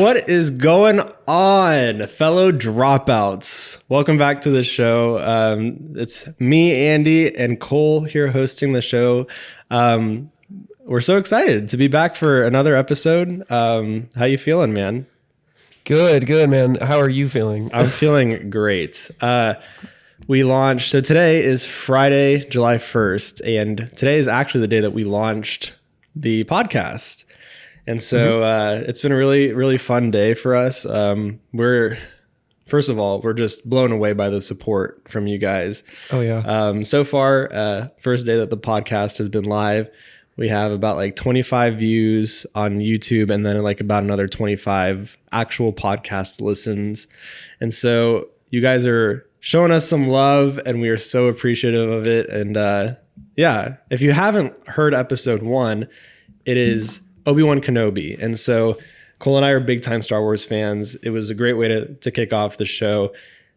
What is going on, fellow dropouts? Welcome back to the show. It's me, Andy, and Cole here hosting the show. We're so excited to be back for another episode. How you feeling, man? Good, man. How are you feeling? I'm feeling great. We launched, so today is Friday, July 1st, and today is actually the day that we launched the podcast. And so it's been a really, really fun day for us. First of all, we're just blown away by the support from you guys. Oh, yeah. So far, first day that the podcast has been live, we have about like 25 views on YouTube and then like about another 25 actual podcast listens. And so you guys are showing us some love and we are so appreciative of it. And yeah, if you haven't heard episode 1, it is Obi-Wan Kenobi. And so Cole and I are big time Star Wars fans. It was a great way to kick off the show.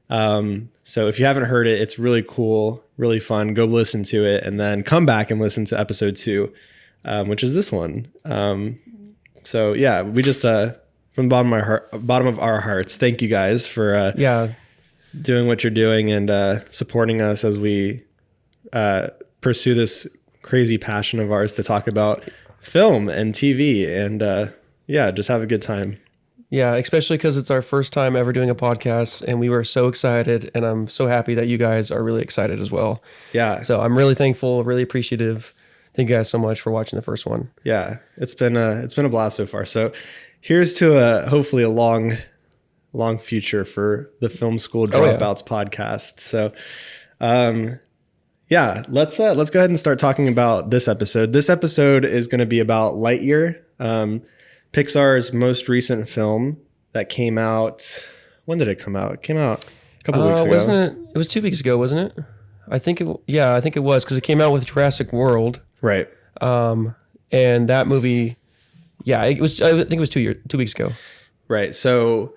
So if you haven't heard it, it's really cool, really fun. Go listen to it and then come back and listen to episode 2, which is this one. So yeah, we just, from the bottom of our hearts, thank you guys for, doing what you're doing and, supporting us as we, pursue this crazy passion of ours to talk about film and TV and just have a good time. Yeah, especially because it's our first time ever doing a podcast and we were so excited and I'm so happy that you guys are really excited as well. Yeah. So I'm really thankful, really appreciative. Thank you guys so much for watching the first one. Yeah, it's been a blast so far. So here's to hopefully a long future for the Film School Dropouts podcast. So yeah, let's go ahead and start talking about this episode. This episode is going to be about Lightyear, Pixar's most recent film that came out. When did it come out? It came out a couple weeks ago. Wasn't it? It was 2 weeks ago, wasn't it? I think it was because it came out with Jurassic World. Right. And that movie, it was. I think it was 2 weeks ago. Right. So,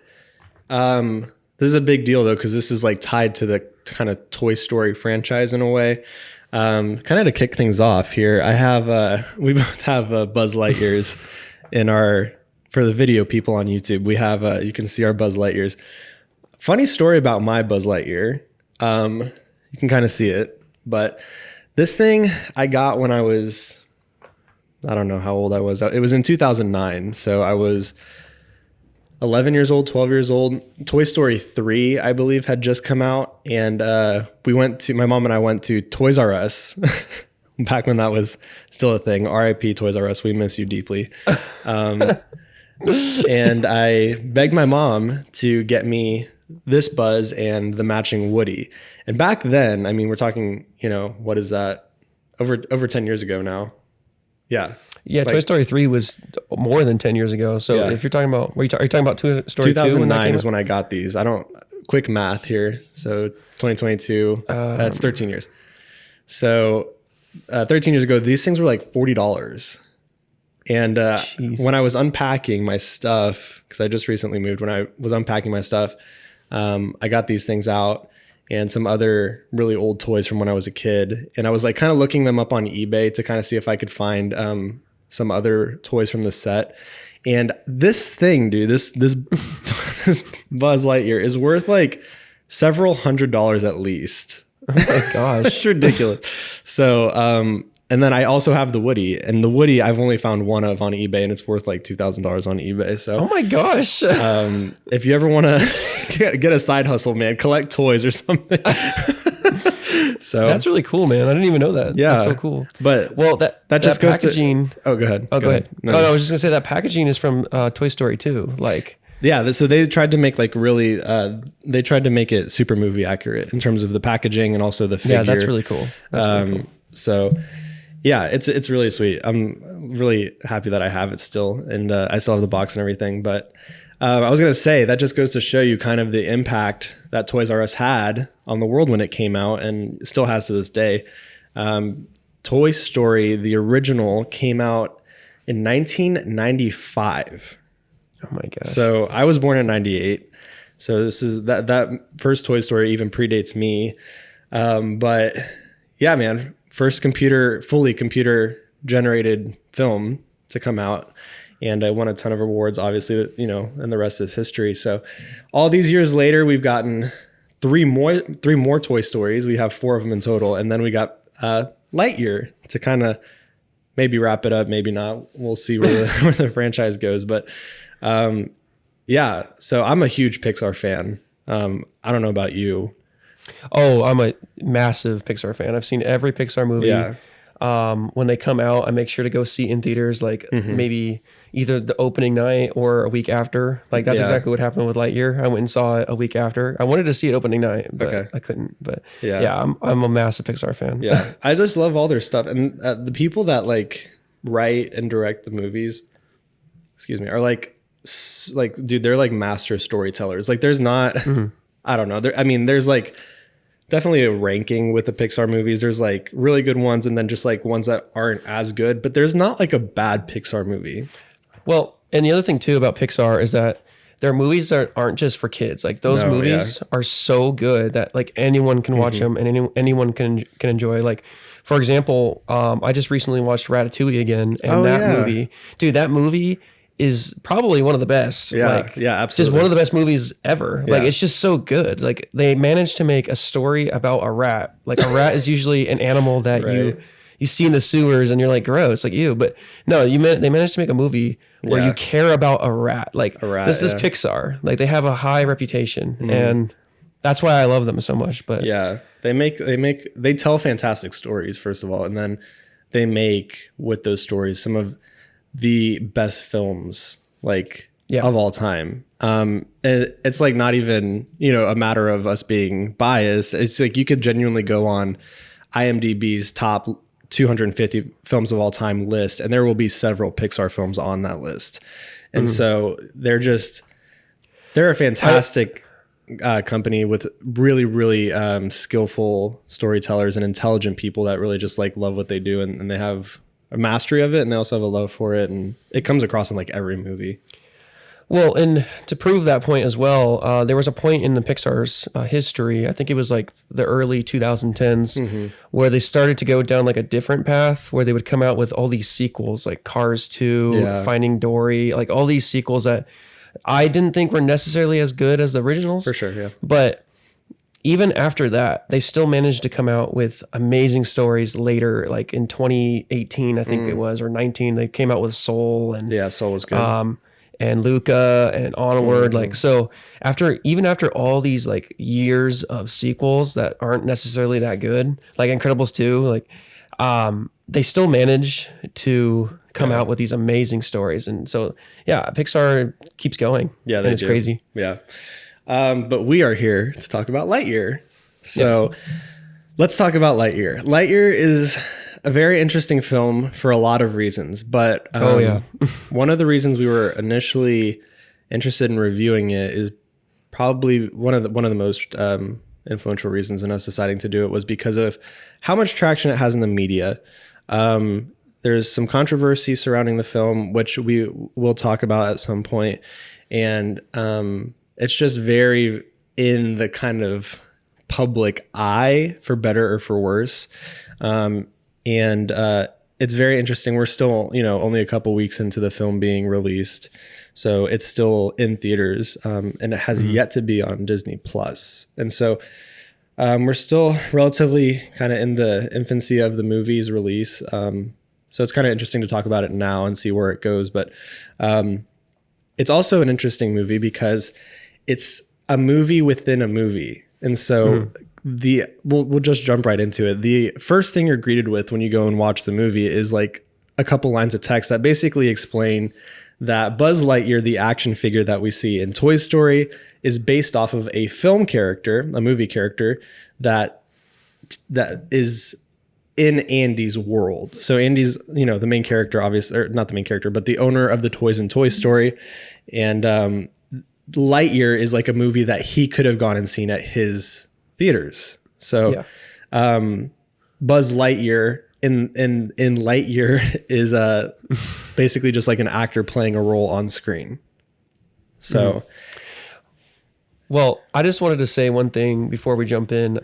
this is a big deal though because this is like tied to the kind of Toy Story franchise in a way. Kind of to kick things off here, we both have Buzz Lightyears for the video people on YouTube. We have you can see our Buzz Lightyears. Funny story about my Buzz Lightyear. You can kind of see it, but this thing I got when I don't know how old I was. It was in 2009, so I was 11 years old, 12 years old. Toy Story 3, I believe, had just come out. And my mom and I went to Toys R Us back when that was still a thing. RIP Toys R Us, we miss you deeply. And I begged my mom to get me this Buzz and the matching Woody. And back then, I mean, we're talking, what is that? Over 10 years ago now. Yeah. Yeah, Toy Story 3 was more than 10 years ago. So if you're talking about, are you talking about Toy Story 2009 is when I got these. Quick math here. So 2022, that's 13 years. So 13 years ago, these things were like $40. And when I was unpacking my stuff, because I just recently moved, when I was unpacking my stuff, I got these things out and some other really old toys from when I was a kid. And I was like kind of looking them up on eBay to kind of see if I could find some other toys from the set. And this thing, dude, this Buzz Lightyear is worth like several $100s at least. Oh my gosh. It's ridiculous. So, and then I also have the Woody, and the Woody I've only found one of on eBay, and it's worth like $2,000 on eBay. So, oh my gosh. If you ever want to get a side hustle, man, collect toys or something. So that's really cool, man. I didn't even know that. Yeah, that's so cool. But that just goes packaging. Oh, go ahead. Oh, go ahead. No, I was just gonna say that packaging is from Toy Story 2. Like, yeah. So they tried to make like really. They tried to make it super movie accurate in terms of the packaging and also the figure. Yeah, that's really cool. That's really cool. So, yeah, it's really sweet. I'm really happy that I have it still, and I still have the box and everything. But I was gonna say that just goes to show you kind of the impact that Toys R Us had on the world when it came out, and still has to this day. Toy Story, the original, came out in 1995. Oh my gosh. So I was born in 98. So this is that first Toy Story even predates me. But yeah, man, first fully computer generated film to come out. and I won a ton of awards, obviously, you know, and the rest is history. So all these years later, we've gotten three more Toy Stories. We have 4 of them in total. And then we got Lightyear to kind of maybe wrap it up, maybe not. We'll see where the franchise goes. But yeah, so I'm a huge Pixar fan. I don't know about you. Oh, I'm a massive Pixar fan. I've seen every Pixar movie. Yeah. When they come out, I make sure to go see in theaters, like maybe either the opening night or a week after. Like that's exactly what happened with Lightyear. I went and saw it a week after. I wanted to see it opening night, but I couldn't. But yeah, I'm a massive Pixar fan. Yeah, I just love all their stuff, and the people that like write and direct the movies, are like dude, they're like master storytellers. Like there's not, I don't know. I mean, there's like definitely a ranking with the Pixar movies. There's like really good ones and then just like ones that aren't as good, but there's not like a bad Pixar movie. Well, and the other thing too about Pixar is that their movies aren't just for kids. Like those movies are so good that like anyone can watch them and anyone can enjoy. Like for example, I just recently watched Ratatouille again, and that movie is probably one of the best. Absolutely. Just one of the best movies ever. Like it's just so good. Like they managed to make a story about a rat. Like a rat is usually an animal that you see in the sewers and you're like, gross, like ew. But no, they managed to make a movie where you care about a rat. Like this is Pixar. Like they have a high reputation and that's why I love them so much. But they tell fantastic stories, first of all, and then they make with those stories some of the best films of all time. It's like not even, you know, a matter of us being biased. It's like you could genuinely go on IMDb's top 250 films of all time list, and there will be several Pixar films on that list. And so they're a fantastic company with really, really skillful storytellers and intelligent people that really just like love what they do, and they have a mastery of it, and they also have a love for it, and it comes across in like every movie. Well, and to prove that point as well, there was a point in the Pixar's history, I think it was like the early 2010s, where they started to go down like a different path, where they would come out with all these sequels, like Cars 2, Finding Dory, like all these sequels that I didn't think were necessarily as good as the originals. For sure, yeah. But even after that, they still managed to come out with amazing stories later, like in 2018, I think it was, or 19. They came out with Soul, and Soul was good. And Luca and Onward. Like, so after all these like years of sequels that aren't necessarily that good, like Incredibles 2, like they still manage to come out with these amazing stories. And so Pixar keeps going. Yeah, it's crazy. Yeah. But we are here to talk about Lightyear. So let's talk about Lightyear. Lightyear is a very interesting film for a lot of reasons, but one of the reasons we were initially interested in reviewing it is probably one of the most influential reasons in us deciding to do it was because of how much traction it has in the media. There's some controversy surrounding the film, which we will talk about at some point, and it's just very in the kind of public eye, for better or for worse. And it's very interesting. We're still, you know, only a couple weeks into the film being released. So it's still in theaters, and it has yet to be on Disney Plus. And so we're still relatively kind of in the infancy of the movie's release. So it's kind of interesting to talk about it now and see where it goes. But it's also an interesting movie because it's a movie within a movie. And so we'll just jump right into it. The first thing you're greeted with when you go and watch the movie is like a couple lines of text that basically explain that Buzz Lightyear, the action figure that we see in Toy Story, is based off of a film character, a movie character that is in Andy's world. So Andy's, you know, the main character, obviously, or not the main character, but the owner of the toys in Toy Story. And Lightyear is like a movie that he could have gone and seen at his theaters. So Buzz Lightyear in Lightyear is basically just like an actor playing a role on screen. So well, I just wanted to say one thing before we jump in.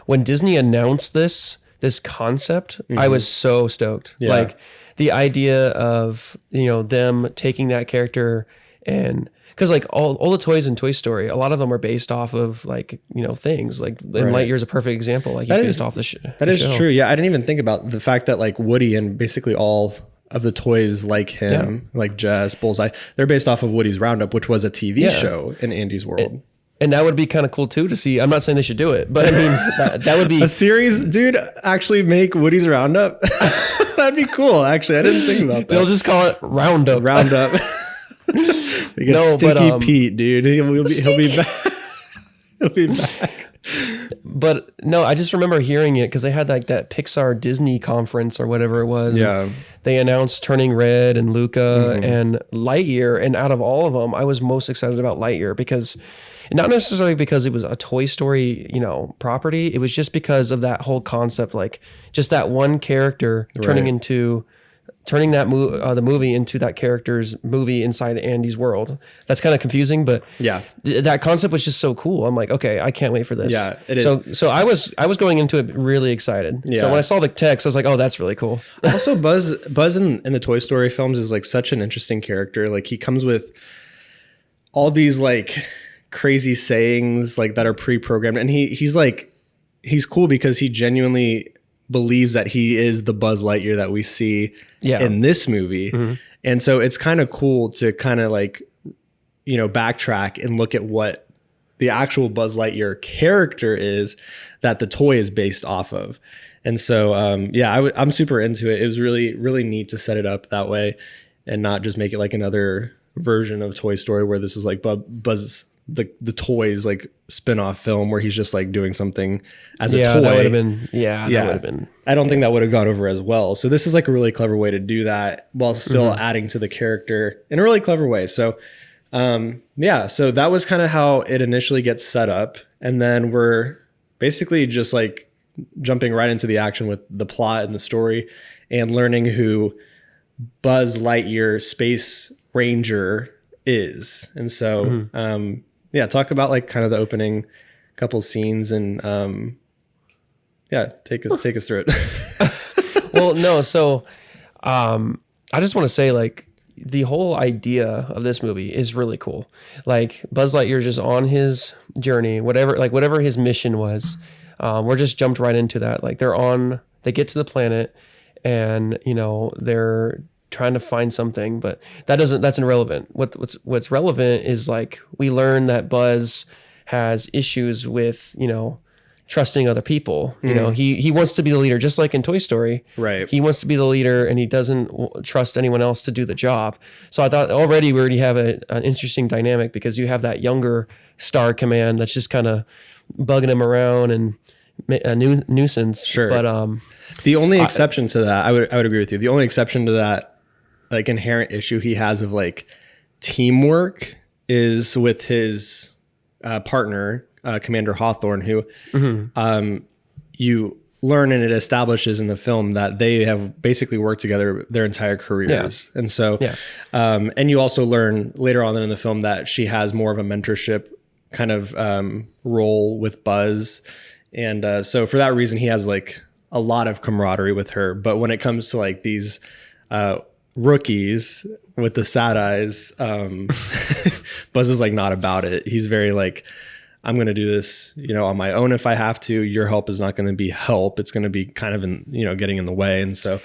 When Disney announced this concept, I was so stoked. Like the idea of, them taking that character and, because like all the toys in Toy Story, a lot of them are based off of like, things like, and Lightyear is a perfect example. Like he's based off the show. That is true. Yeah. I didn't even think about the fact that like Woody and basically all of the toys like him, like Jess, Bullseye, they're based off of Woody's Roundup, which was a TV show in Andy's world. And that would be kind of cool too to see. I'm not saying they should do it, but I mean, that would be a series, dude, actually make Woody's Roundup. That'd be cool. Actually, I didn't think about that. They'll just call it Roundup. Roundup. We get Stinky Pete, dude. He'll be back. He'll be back. But no, I just remember hearing it because they had like that Pixar Disney conference or whatever it was. Yeah. They announced Turning Red and Luca and Lightyear. And out of all of them, I was most excited about Lightyear because, not necessarily because it was a Toy Story, property. It was just because of that whole concept, like just that one character turning that the movie into that character's movie inside Andy's world. That's kind of confusing, but yeah, that concept was just so cool. I'm like, okay, I can't wait for this. Yeah, it is. So I was going into it really excited. Yeah. So when I saw the text, I was like, oh, that's really cool. Also, Buzz in the Toy Story films is like such an interesting character. Like he comes with all these like crazy sayings like that are pre-programmed, and he's cool because he genuinely believes that he is the Buzz Lightyear that we see in this movie. And so it's kind of cool to kind of like, backtrack and look at what the actual Buzz Lightyear character is that the toy is based off of. And so, I'm super into it. It was really, really neat to set it up that way and not just make it like another version of Toy Story where this is like Buzz, the toys like spin-off film where he's just like doing something as a toy. That would have been, that would have been. I don't think that would have gone over as well. So this is like a really clever way to do that while still adding to the character in a really clever way. So, so that was kind of how it initially gets set up. And then we're basically just like jumping right into the action with the plot and the story and learning who Buzz Lightyear Space Ranger is. And so, talk about like kind of the opening couple scenes and take us through it. Well, no, so I just want to say like the whole idea of this movie is really cool. Like Buzz Lightyear just on his journey, whatever his mission was. We're just jumped right into that. Like they get to the planet and they're trying to find something, but that's irrelevant. What's relevant is like we learn that Buzz has issues with trusting other people. He wants to be the leader, just like in Toy Story. Right. He wants to be the leader, and he doesn't trust anyone else to do the job. So I thought we already have an interesting dynamic because you have that younger Star Command that's just kind of bugging him around and a nuisance. Sure. But the only exception to that, I would agree with you. The only exception to that like inherent issue he has of like teamwork is with his partner, Commander Hawthorne, who you learn and it establishes in the film that they have basically worked together their entire careers. And so, and you also learn later on in the film that she has more of a mentorship kind of role with Buzz. And so for that reason, he has like a lot of camaraderie with her. But when it comes to like these rookies with the sad eyes, Buzz is like not about it. He's very like, I'm going to do this, on my own if I have to. Your help is not going to be help. It's going to be kind of getting in the way. And so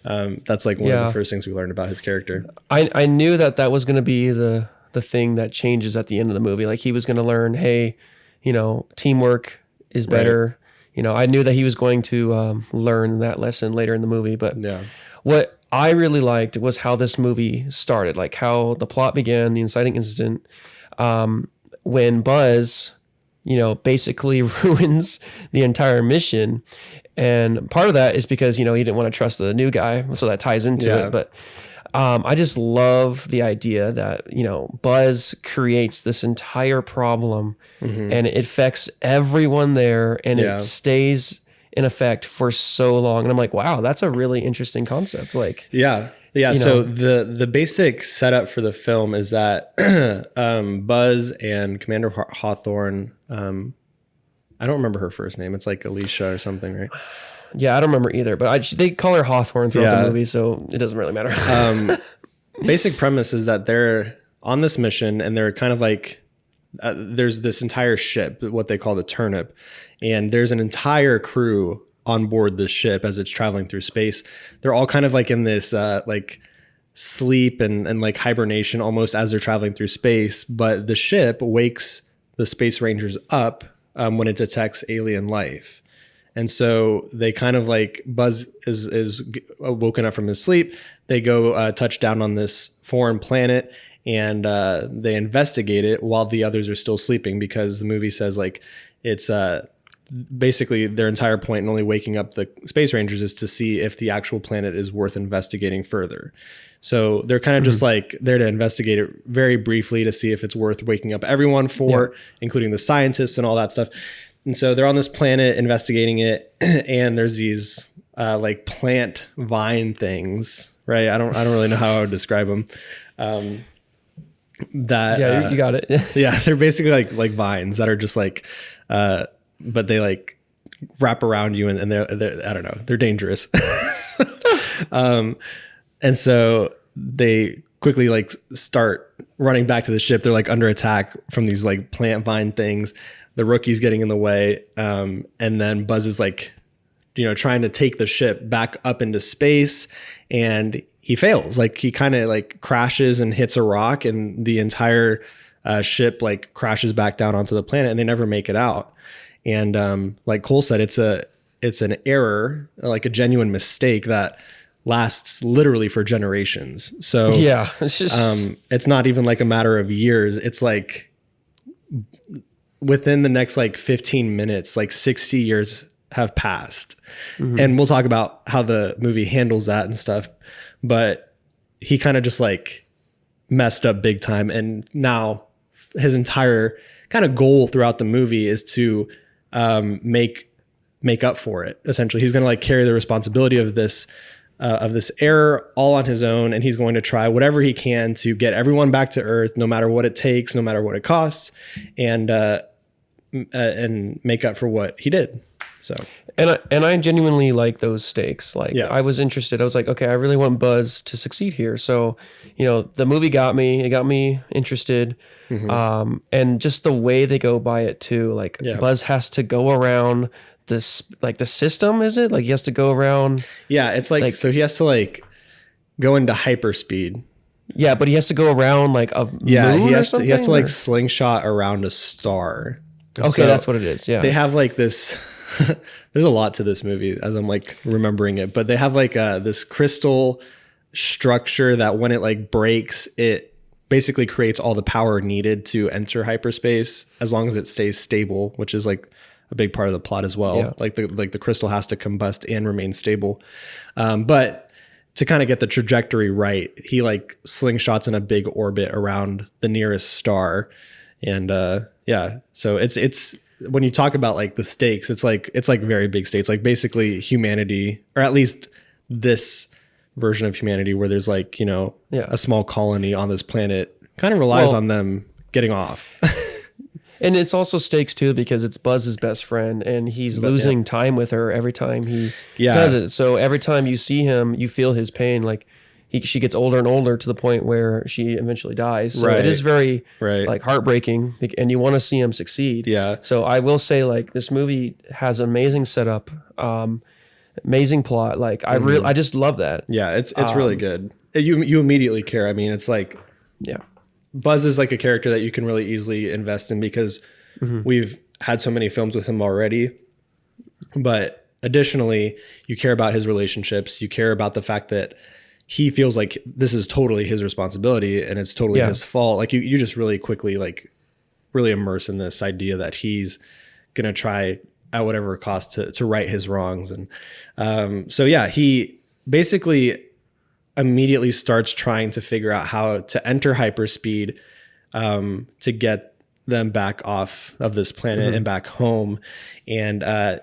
that's like one of the first things we learned about his character. I knew that was going to be the thing that changes at the end of the movie. Like he was going to learn, hey, teamwork is better. Right. I knew that he was going to learn that lesson later in the movie. But what I really liked was how this movie started, like how the plot began, the inciting incident, when Buzz, basically ruins the entire mission. And part of that is because, he didn't want to trust the new guy. So that ties into it. But I just love the idea that, Buzz creates this entire problem and it affects everyone there and it stays in effect for so long. And I'm like, wow, that's a really interesting concept. Like, so the basic setup for the film is that Buzz and Commander Hawthorne I don't remember her first name. It's like Alicia or something, right? Yeah, I don't remember either, but they call her Hawthorne throughout the movie, so it doesn't really matter. Basic premise is that they're on this mission and they're kind of like, there's this entire ship, what they call the Turnip, and there's an entire crew on board this ship as it's traveling through space. They're all kind of like in this like sleep and like hibernation almost as they're traveling through space, but the ship wakes the Space Rangers up when it detects alien life. And so they kind of like, Buzz is woken up from his sleep. They go touch down on this foreign planet and they investigate it while the others are still sleeping, because the movie says like it's basically their entire point in only waking up the Space Rangers is to see if the actual planet is worth investigating further. So they're kind of just like there to investigate it very briefly to see if it's worth waking up everyone for, including the scientists and all that stuff. And so they're on this planet investigating it, and there's these like plant vine things, right? I don't really know how I would describe them. You got it. Yeah, they're basically like vines that are just like, but they like wrap around you, and they're I don't know, they're dangerous. And so they quickly like start running back to the ship. They're like under attack from these like plant vine things. The rookie's getting in the way. And then Buzz is like, trying to take the ship back up into space, and he fails. Like he kind of like crashes and hits a rock, and the entire ship like crashes back down onto the planet, and they never make it out. And like Cole said, it's an error, like a genuine mistake that lasts literally for generations. So yeah, it's just it's not even like a matter of years. It's like within the next like 15 minutes, like 60 years have passed. And we'll talk about how the movie handles that and stuff. But he kind of just like messed up big time. And now his entire kind of goal throughout the movie is to make up for it. Essentially, he's going to like carry the responsibility of this error all on his own, and he's going to try whatever he can to get everyone back to Earth, no matter what it takes, no matter what it costs, and make up for what he did. So and I genuinely like those stakes. Like I was interested. I was like, okay, I really want Buzz to succeed here. So the movie got me. It got me interested. And just the way they go by it too. Like Buzz has to go around this, like the system, is it? Like he has to go around. Yeah, it's like so he has to like go into hyperspeed. Yeah, but he has to go around like a moon he has to like or? slingshot around a star. Okay, so that's what it is. Yeah, they have like this. There's a lot to this movie as I'm like remembering it, but they have like this crystal structure that when it like breaks, it basically creates all the power needed to enter hyperspace as long as it stays stable, which is like a big part of the plot as well. Yeah. Like the crystal has to combust and remain stable. But to kind of get the trajectory right, he like slingshots in a big orbit around the nearest star. And so it's when you talk about like the stakes, it's like very big stakes, like basically humanity, or at least this version of humanity where there's like, a small colony on this planet kind of relies on them getting off. And it's also stakes too, because it's Buzz's best friend and he's losing time with her every time he does it. So every time you see him, you feel his pain. Like she gets older and older to the point where she eventually dies. So it is very like heartbreaking, and you want to see him succeed. Yeah. So I will say like this movie has amazing setup, amazing plot. Like I just love that. Yeah. It's really good. You immediately care. I mean, it's like, Buzz is like a character that you can really easily invest in because we've had so many films with him already. But additionally, you care about his relationships. You care about the fact that he feels like this is totally his responsibility and it's totally his fault. Like you just really quickly like really immerse in this idea that he's going to try at whatever cost to right his wrongs. And he basically immediately starts trying to figure out how to enter hyperspeed to get them back off of this planet and back home. And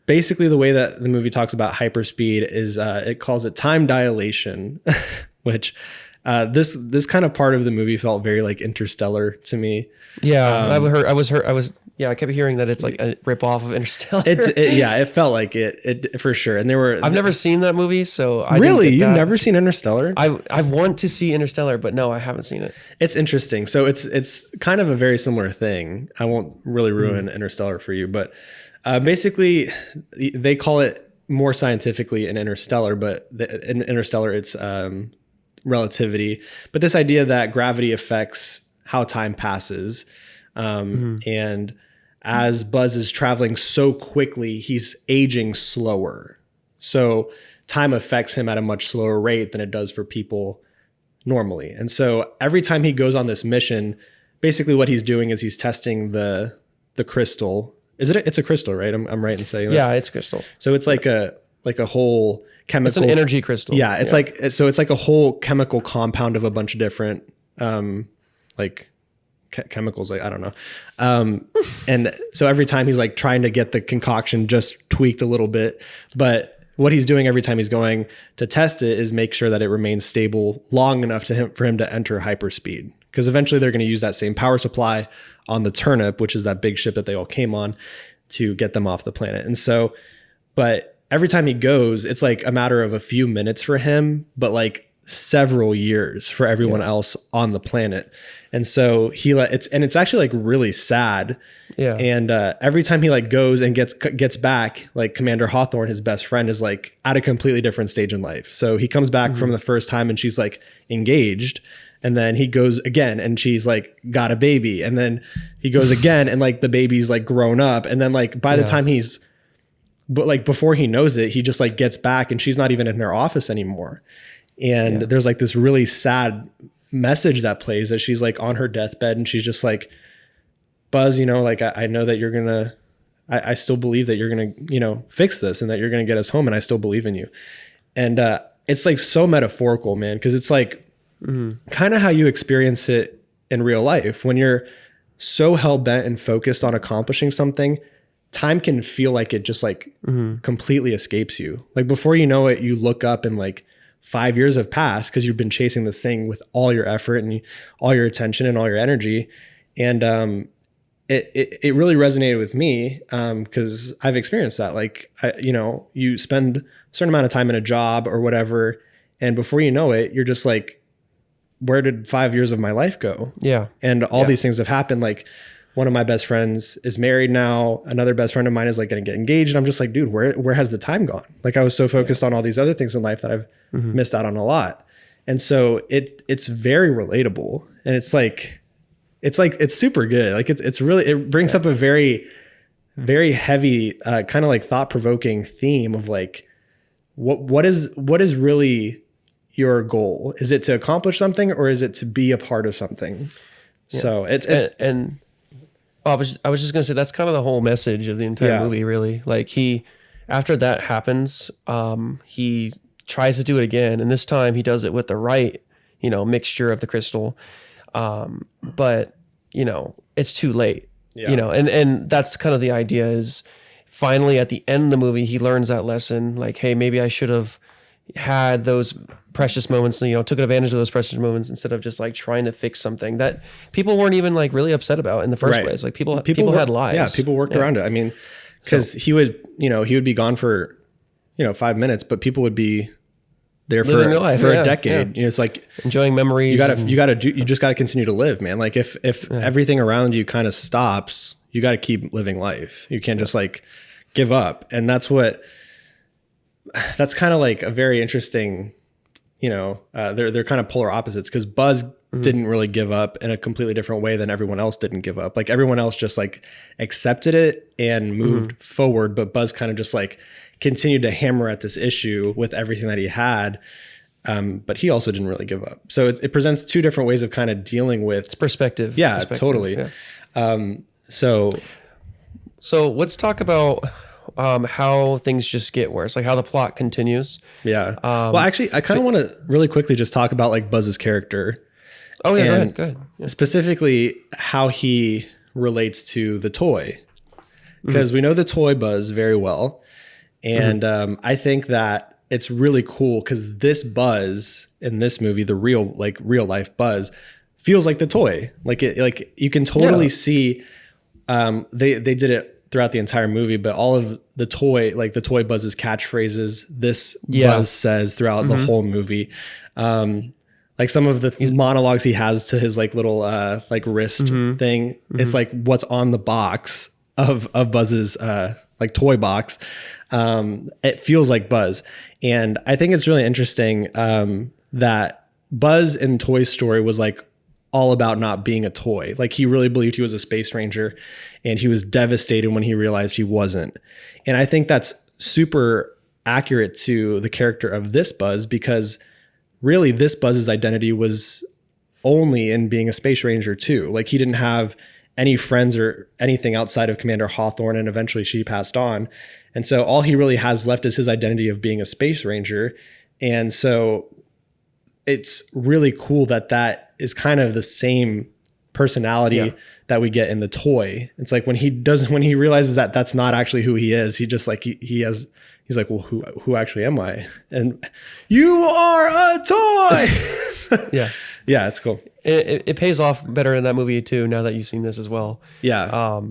basically the way that the movie talks about hyperspeed is it calls it time dilation, which this kind of part of the movie felt very like Interstellar to me. Yeah, I was Yeah, I kept hearing that it's like a rip off of Interstellar. It felt like it for sure. And I've never seen that movie, so I really, didn't get you've that. never seen Interstellar? I want to see Interstellar, but no, I haven't seen it. It's interesting. So it's kind of a very similar thing. I won't really ruin Interstellar for you, but basically they call it more scientifically in Interstellar, but in Interstellar it's relativity. But this idea that gravity affects how time passes, and as Buzz is traveling so quickly, he's aging slower. So time affects him at a much slower rate than it does for people normally. And so every time he goes on this mission, basically what he's doing is he's testing the crystal. It's a crystal, right? I'm right in saying that. Yeah, it's crystal. So it's like a whole chemical. It's an energy crystal. Yeah, it's like a whole chemical compound of a bunch of different chemicals, like I don't know. And so every time he's like trying to get the concoction just tweaked a little bit, but what he's doing every time he's going to test it is make sure that it remains stable long enough for him to enter hyperspeed. Because eventually they're going to use that same power supply on the Turnip, which is that big ship that they all came on, to get them off the planet. And so, but every time he goes, it's like a matter of a few minutes for him, but like several years for everyone else on the planet. And so it's actually like really sad. Yeah. And every time he like goes and gets back, like Commander Hawthorne, his best friend, is like at a completely different stage in life. So he comes back from the first time and she's like engaged. And then he goes again and she's like got a baby. And then he goes again and like the baby's like grown up. And then like by the time but like before he knows it, he just like gets back and she's not even in her office anymore. And there's like this really sad message that plays as she's like on her deathbed and she's just like, Buzz, you know, like I know that you're gonna, I still believe that you're gonna, you know, fix this and that you're gonna get us home, and I still believe in you. And it's like so metaphorical, man, because it's like kind of how you experience it in real life. When you're so hell bent and focused on accomplishing something, time can feel like it just like completely escapes you. Like before you know it, you look up and like 5 years have passed because you've been chasing this thing with all your effort and all your attention and all your energy. And it really resonated with me because I've experienced that. Like, you spend a certain amount of time in a job or whatever, and before you know it, you're just like, where did 5 years of my life go? Yeah. And all these things have happened. Like one of my best friends is married now. Another best friend of mine is like going to get engaged. And I'm just like, dude, where has the time gone? Like I was so focused on all these other things in life that I've missed out on a lot. And so it's very relatable, and it's super good. Like it's really, it brings up a very, very heavy, kind of like thought provoking theme of like, what is really your goal? Is it to accomplish something, or is it to be a part of something? Yeah. So I was just gonna say that's kind of the whole message of the entire movie, really. Like after that happens, he tries to do it again, and this time he does it with the right, mixture of the crystal. But it's too late, and that's kind of the idea is finally at the end of the movie, he learns that lesson. Like, hey, maybe I should have had those precious moments, took advantage of those precious moments instead of just like trying to fix something that people weren't even like really upset about in the first place. Like people had lives. Yeah. People worked around it. I mean, cause he would be gone for, 5 minutes, but people would be there for a decade. It's like enjoying memories. You just got to continue to live, man. Like if everything around you kind of stops, you got to keep living life. You can't just like give up. And that's kind of like a very interesting, they're kind of polar opposites, because Buzz didn't really give up in a completely different way than everyone else didn't give up. Like everyone else just like accepted it and moved forward. But Buzz kind of just like continued to hammer at this issue with everything that he had. But he also didn't really give up. So it presents two different ways of kind of dealing with it's perspective. Yeah, totally. Yeah. So let's talk about how things just get worse, like how the plot continues. Yeah. Well, actually, I kind of want to really quickly just talk about like Buzz's character. Oh yeah, go ahead. Yeah. Specifically how he relates to the toy, because we know the toy Buzz very well. And I think that it's really cool because this Buzz in this movie, the real life Buzz, feels like the toy. Like you can totally see they did it throughout the entire movie, but all of the toy Buzz's catchphrases, this Buzz says throughout the whole movie. Like some of the monologues he has to his like little like wrist thing, it's like what's on the box of Buzz's like toy box. It feels like Buzz. And I think it's really interesting that Buzz in Toy Story was like all about not being a toy. Like he really believed he was a space ranger, and he was devastated when he realized he wasn't. And I think that's super accurate to the character of this Buzz, because really this Buzz's identity was only in being a space ranger too. Like he didn't have any friends or anything outside of Commander Hawthorne, and eventually she passed on. And so all he really has left is his identity of being a space ranger. And so it's really cool that that is kind of the same personality that we get in the toy. It's like when he realizes that that's not actually who he is, he just like, he's like, well, who actually am I? And you are a toy. Yeah, it's cool. It pays off better in that movie too, now that you've seen this as well. Yeah.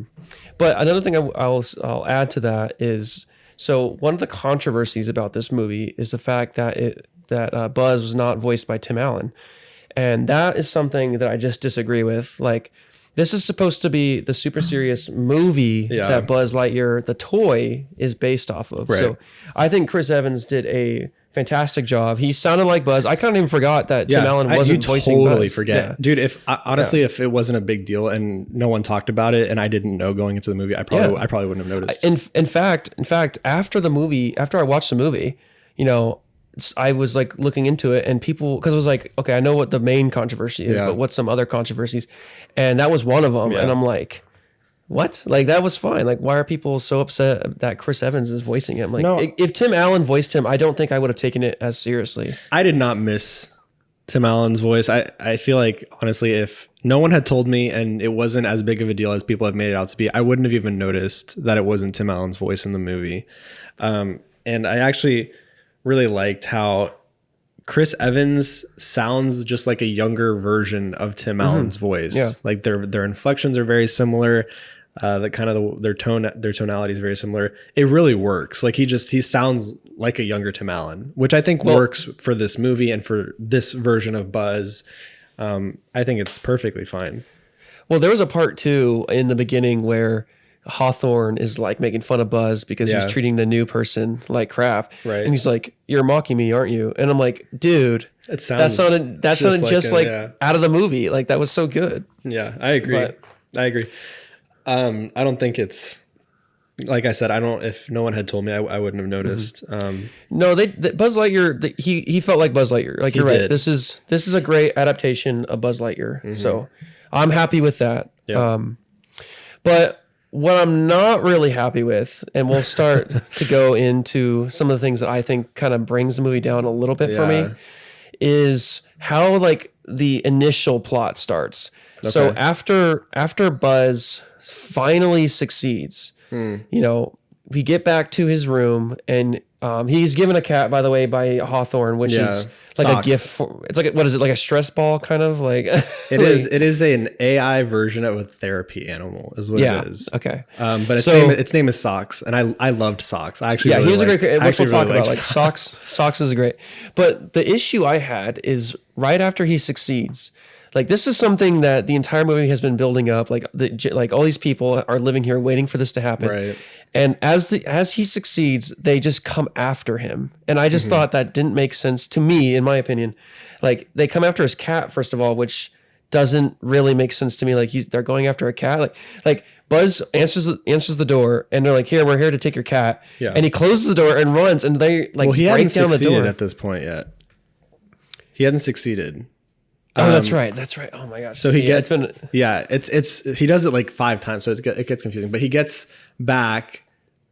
But another thing I'll add to that is, so one of the controversies about this movie is the fact that Buzz was not voiced by Tim Allen. And that is something that I just disagree with. Like, this is supposed to be the super serious movie that Buzz Lightyear, the toy, is based off of. Right. So I think Chris Evans did a fantastic job. He sounded like Buzz. I kind of even forgot that Tim Allen wasn't voicing Buzz. Totally forget. Dude, if honestly, if it wasn't a big deal and no one talked about it and I didn't know going into the movie, I probably wouldn't have noticed. In fact, after I watched the movie, you know, I was like looking into it, and people, because it was like, okay, I know what the main controversy is, but what's some other controversies? And that was one of them. And I'm like, what? Like, that was fine. Like, why are people so upset that Chris Evans is voicing him? Like, if Tim Allen voiced him, I don't think I would have taken it as seriously. I did not miss Tim Allen's voice. I feel like, honestly, if no one had told me and it wasn't as big of a deal as people have made it out to be, I wouldn't have even noticed that it wasn't Tim Allen's voice in the movie. And I actually really liked how Chris Evans sounds just like a younger version of Tim Allen's voice. Yeah. Like their inflections are very similar. Their tonality is very similar. It really works. Like he sounds like a younger Tim Allen, which I think works for this movie and for this version of Buzz. I think it's perfectly fine. Well, there was a part too in the beginning where Hawthorne is like making fun of Buzz because he's treating the new person like crap. Right. And he's like, "You're mocking me, aren't you?" And I'm like, dude, that sounded just like out of the movie. Like, that was so good. Yeah, I agree. I agree. I don't think it's, like I said, if no one had told me, I wouldn't have noticed. No, Buzz Lightyear, he felt like Buzz Lightyear. Like, you're right. This is a great adaptation of Buzz Lightyear. So I'm happy with that. Yep. But what I'm not really happy with, and we'll start to go into some of the things that I think kind of brings the movie down a little bit for me, is how like the initial plot starts. Okay. So after Buzz finally succeeds, you know, we get back to his room, and he's given a cat, by the way, by Hawthorne, which is like Socks. A gift for, it's like, what is it, like a stress ball kind of like? It is an AI version of a therapy animal is what it is. Okay. But its name is Socks, and I loved Socks. I actually he was a great, which we'll talk about. Like Socks is great. But the issue I had is right after he succeeds, like, this is something that the entire movie has been building up. Like, all these people are living here waiting for this to happen. Right. And as he succeeds, they just come after him. And I just thought that didn't make sense to me, in my opinion. Like, they come after his cat, first of all, which doesn't really make sense to me. Like, they're going after a cat. Like Buzz answers the door, and they're like, we're here to take your cat. Yeah. And he closes the door and runs, and they like break down the door. At this point yet. He hadn't succeeded. Oh, that's right. Oh my gosh. So he gets, he does it like 5 times, so it gets confusing. But he gets back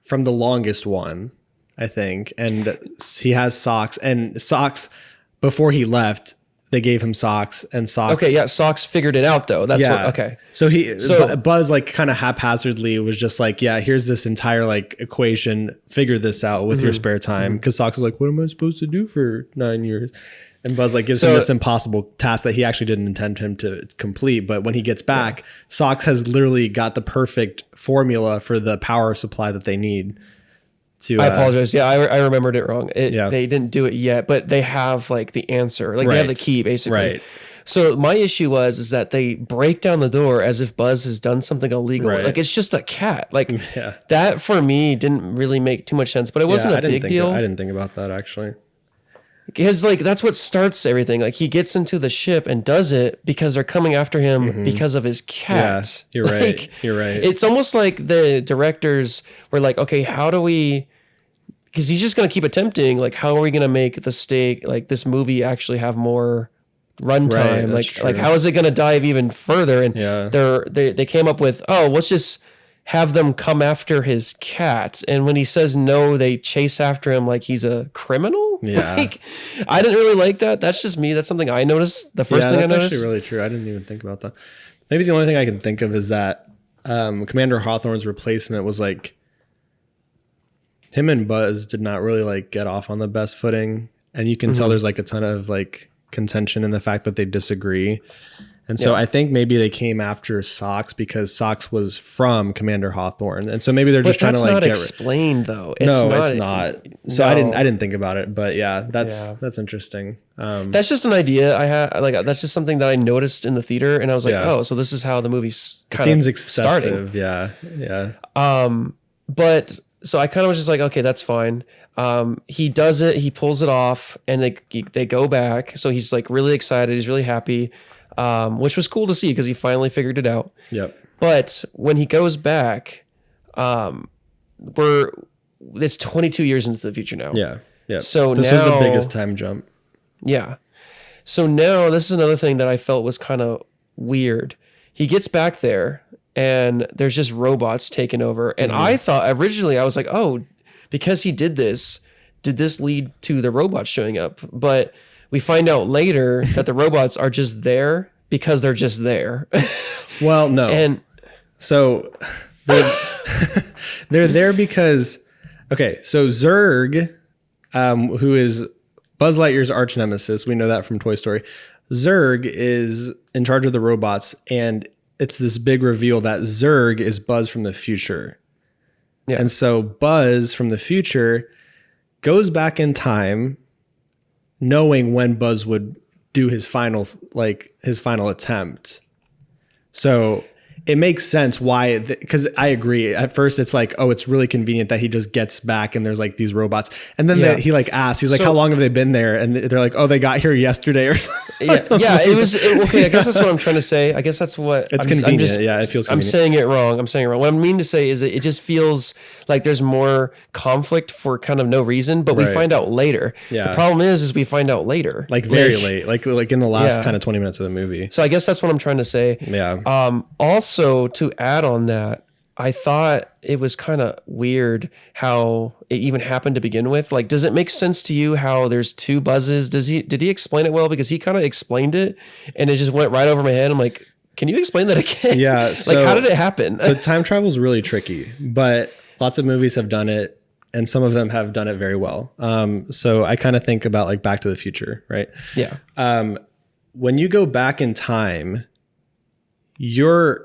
from the longest one, I think, and he has Socks. And Socks, before he left, they gave him Socks, and Socks. Okay, yeah, Socks figured it out though. That's okay. So Buzz like kind of haphazardly was just like, yeah, here's this entire like equation. Figure this out with your spare time, because Socks is like, what am I supposed to do for 9 years? And Buzz like gives him this impossible task that he actually didn't intend him to complete. But when he gets back, Socks has literally got the perfect formula for the power supply that they need. I apologize. Yeah, I remembered it wrong. They didn't do it yet, but they have like the answer. Like they have the key basically. Right. So my issue is that they break down the door as if Buzz has done something illegal. Right. Like it's just a cat. Like that for me didn't really make too much sense, but it wasn't a big deal. I didn't think about that actually. Because like that's what starts everything. Like he gets into the ship and does it because they're coming after him because of his cat. Yeah, you're right. You're right. It's almost like the directors were like, okay, how do we? Because he's just gonna keep attempting. Like, how are we gonna make this movie actually have more runtime? Right, like how is it gonna dive even further? And they came up with, let's just have them come after his cat. And when he says no, they chase after him like he's a criminal. Yeah. Like, I didn't really like that. That's just me. That's something I noticed. The first thing I noticed. That's actually really true. I didn't even think about that. Maybe the only thing I can think of is that Commander Hawthorne's replacement was like, him and Buzz did not really like get off on the best footing. And you can tell there's like a ton of like contention in the fact that they disagree. And so I think maybe they came after Socks because Socks was from Commander Hawthorne, and so maybe they're just trying to like get explained though. It's not. So I didn't think about it, but that's interesting. That's just an idea I had. Like that's just something that I noticed in the theater, and I was like, so this is how the movie's kind of seems excessive. Starting. Yeah. But so I kind of was just like, okay, that's fine. He does it. He pulls it off, and they go back. So he's like really excited. He's really happy. Which was cool to see because he finally figured it out. Yep. But when he goes back, it's 22 years into the future now. Yeah. Yeah. So this was the biggest time jump. Yeah. So now this is another thing that I felt was kind of weird. He gets back there and there's just robots taking over. And I thought originally I was like, oh, because he did this lead to the robots showing up? But we find out later that the robots are just there because they're just there. Well, no. And so they're there because, okay, so Zurg, who is Buzz Lightyear's arch nemesis, we know that from Toy Story. Zurg is in charge of the robots, and it's this big reveal that Zurg is Buzz from the future. Yeah. And so Buzz from the future goes back in time knowing when Buzz would do his final attempt. So it makes sense why, because I agree. At first it's like, oh, it's really convenient that he just gets back and there's like these robots. And then he like asks, he's like, how long have they been there? And they're like, oh, they got here yesterday. Or okay. I guess that's what I'm trying to say. I guess that's what it's convenient. It feels convenient. I'm saying it wrong. What I mean to say is that it just feels like there's more conflict for kind of no reason, but we find out later. Yeah. The problem is we find out later. Like very late, like in the last kind of 20 minutes of the movie. So I guess that's what I'm trying to say. Yeah. Also, to add on that, I thought it was kind of weird how it even happened to begin with. Like, does it make sense to you how there's two Buzzes? Did he explain it well? Because he kind of explained it, and it just went right over my head. I'm like, can you explain that again? Yeah. Like, how did it happen? So time travel is really tricky, but lots of movies have done it, and some of them have done it very well. So I kind of think about like Back to the Future, right? Yeah. When you go back in time, you're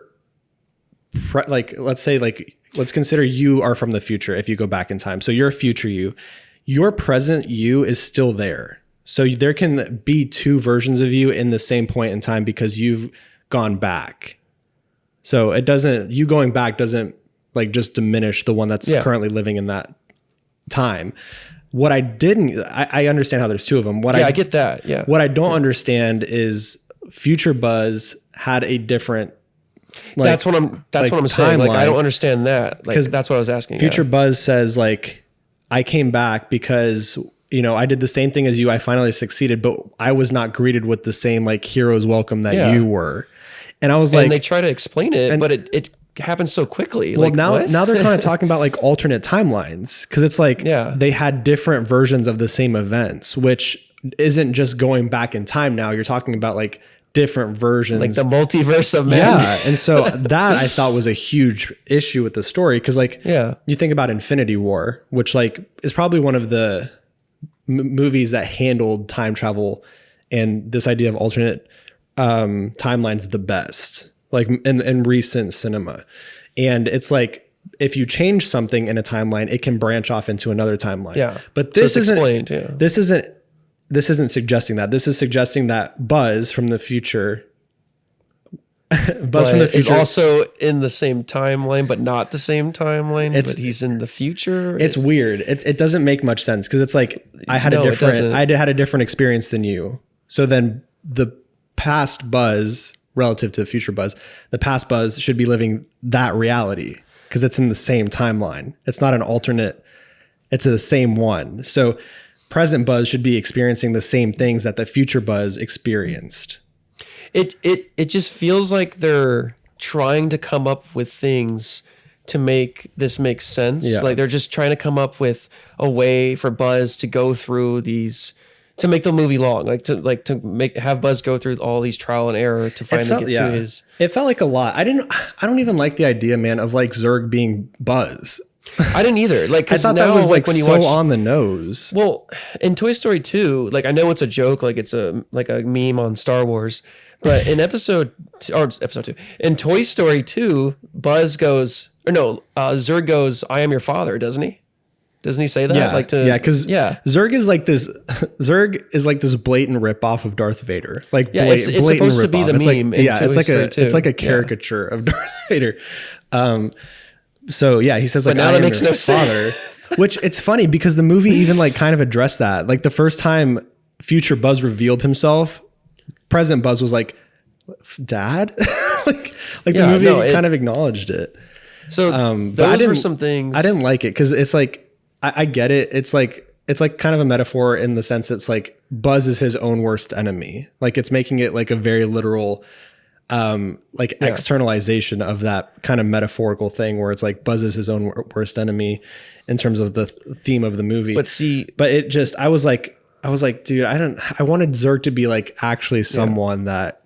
let's consider you are from the future. If you go back in time, so you're a future you, your present you is still there. So there can be two versions of you in the same point in time because you've gone back. So you going back doesn't like just diminish the one that's currently living in that time. What I understand how there's two of them. I get that. Yeah. What I don't understand is future Buzz had a different, that's what I'm saying. Like, I don't understand that. Like, that's what I was asking. Future Buzz says like, I came back because, I did the same thing as you. I finally succeeded, but I was not greeted with the same like hero's welcome that you were. And I was like, and they try to explain it, but it happens so quickly. Well, now they're kind of talking about like alternate timelines. Cause it's like, they had different versions of the same events, which isn't just going back in time. Now you're talking about like different versions, like the multiverse of men. Yeah. And so that I thought was a huge issue with the story. Cause like, you think about Infinity War, which like is probably one of the movies that handled time travel and this idea of alternate timelines the best, like in recent cinema. And it's like, if you change something in a timeline, it can branch off into another timeline. Yeah. But this isn't explained. Yeah. This isn't suggesting that. This is suggesting that Buzz from the future is also in the same timeline, but not the same timeline. But he's in the future. It's weird. It doesn't make much sense, because it's like I had a different experience than you. So then the past Buzz relative to the future Buzz, the past Buzz should be living that reality, because it's in the same timeline. It's not an alternate. It's the same one. So present Buzz should be experiencing the same things that the future Buzz experienced. It just feels like they're trying to come up with things to make this make sense. Yeah. Like they're just trying to come up with a way for Buzz to go through these, to make the movie long, have Buzz go through all these trial and error to finally get to his. It felt like a lot. I don't even like the idea, man, of like Zurg being Buzz. I didn't either. Like, I thought that was like when you watch on the nose. Well, in Toy Story 2, like I know it's a joke, like it's a meme on Star Wars, but in episode 2, in Toy Story 2, Buzz goes, Zurg goes, "I am your father," doesn't he? Doesn't he say that? Yeah, because Zurg is like this. Zurg is like this blatant ripoff of Darth Vader. Like it's supposed to be the meme. It's like a caricature of Darth Vader. So yeah, he says like, now "I that am makes your no father," which it's funny because the movie even like kind of addressed that. Like the first time future Buzz revealed himself, present Buzz was like, "Dad," like the movie kind of acknowledged it. So those were some things I didn't like it, because it's like I get it. It's like kind of a metaphor in the sense it's like Buzz is his own worst enemy. Like it's making it like a very literal externalization of that kind of metaphorical thing where it's like Buzz is his own worst enemy in terms of the theme of the movie. But it just, I was like, dude, I wanted Zurg to be like actually someone that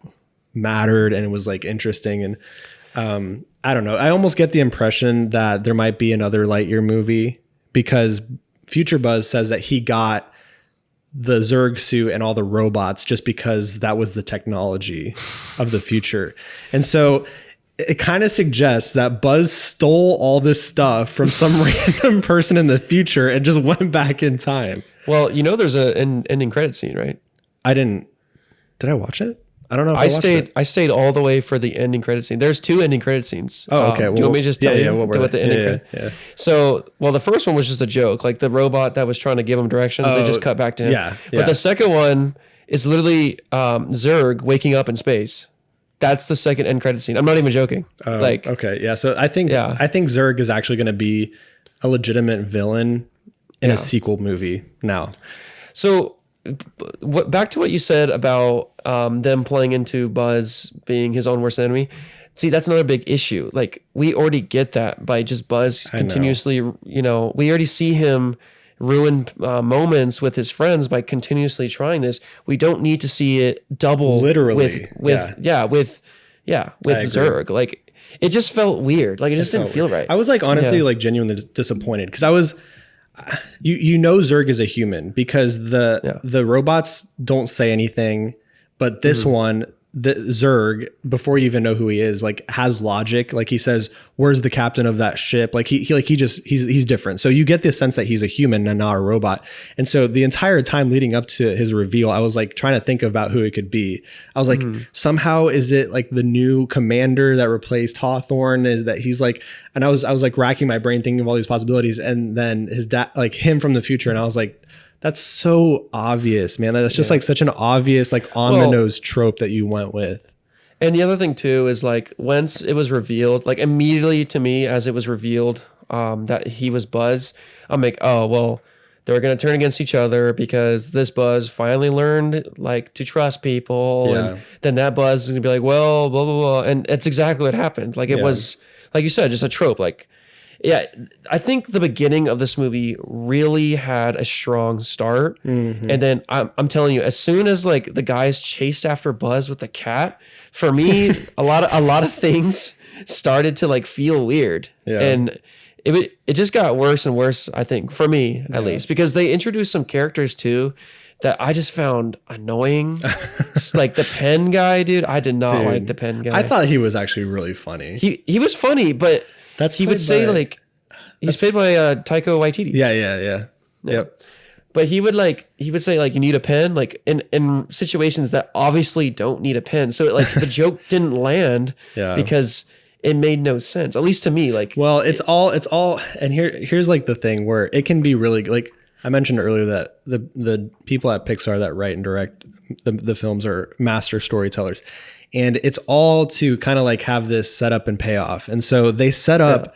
mattered and was like interesting. And I don't know. I almost get the impression that there might be another Lightyear movie, because future Buzz says that he got the Zurg suit and all the robots just because that was the technology of the future. And so it kind of suggests that Buzz stole all this stuff from some random person in the future and just went back in time. Well, there's an ending credit scene, right? Did I watch it? I don't know if I stayed all the way for the ending credit scene. There's 2 ending credit scenes. Oh, okay. Do you want me to just tell you what the ending credit? Yeah. So, the first one was just a joke. Like the robot that was trying to give him directions, they just cut back to him. Yeah. But the second one is literally Zurg waking up in space. That's the second end credit scene. I'm not even joking. Okay. Yeah. So I think Zurg is actually going to be a legitimate villain in a sequel movie now. So back to what you said about them playing into Buzz being his own worst enemy. See, that's another big issue. Like we already get that by just Buzz continuously, we already see him ruin moments with his friends by continuously trying this. We don't need to see it double literally with Zurg. Like it just felt weird. Like it just didn't feel right. I was like honestly like genuinely disappointed, because I was Zurg is a human, because the robots don't say anything, but this one, the Zurg, before you even know who he is, like has logic. Like he says, "Where's the captain of that ship?" Like he's different. So you get the sense that he's a human and not a robot. And so the entire time leading up to his reveal, I was like trying to think about who it could be. I was like, somehow is it like the new commander that replaced Hawthorne? Is that he's like, and I was like racking my brain thinking of all these possibilities, and then his dad, like him from the future, and I was like, that's so obvious, man. That's just like such an obvious, like on the nose trope that you went with. And the other thing too is like once it was revealed, like immediately to me as it was revealed that he was Buzz, I'm like, oh well, they're gonna turn against each other because this Buzz finally learned like to trust people, and then that Buzz is gonna be like, well, blah blah blah, and it's exactly what happened. Like it was, like you said, just a trope. Like. Yeah, I think the beginning of this movie really had a strong start, and then I'm telling you, as soon as like the guys chased after Buzz with the cat, for me, a lot of things started to like feel weird, and it just got worse and worse. I think for me at least, because they introduced some characters too that I just found annoying. Like the pen guy, dude. I did not like the pen guy. I thought he was actually really funny. He was funny, but he would say like he's played by Taika Waititi. Yeah. Yep. But he would say like, you need a pen, like in situations that obviously don't need a pen. So like the joke didn't land because it made no sense, at least to me. Like, well, it's all, and here's like the thing where it can be really, like I mentioned earlier, that the people at Pixar that write and direct the films are master storytellers, and it's all to kind of like have this setup and payoff. And so they set up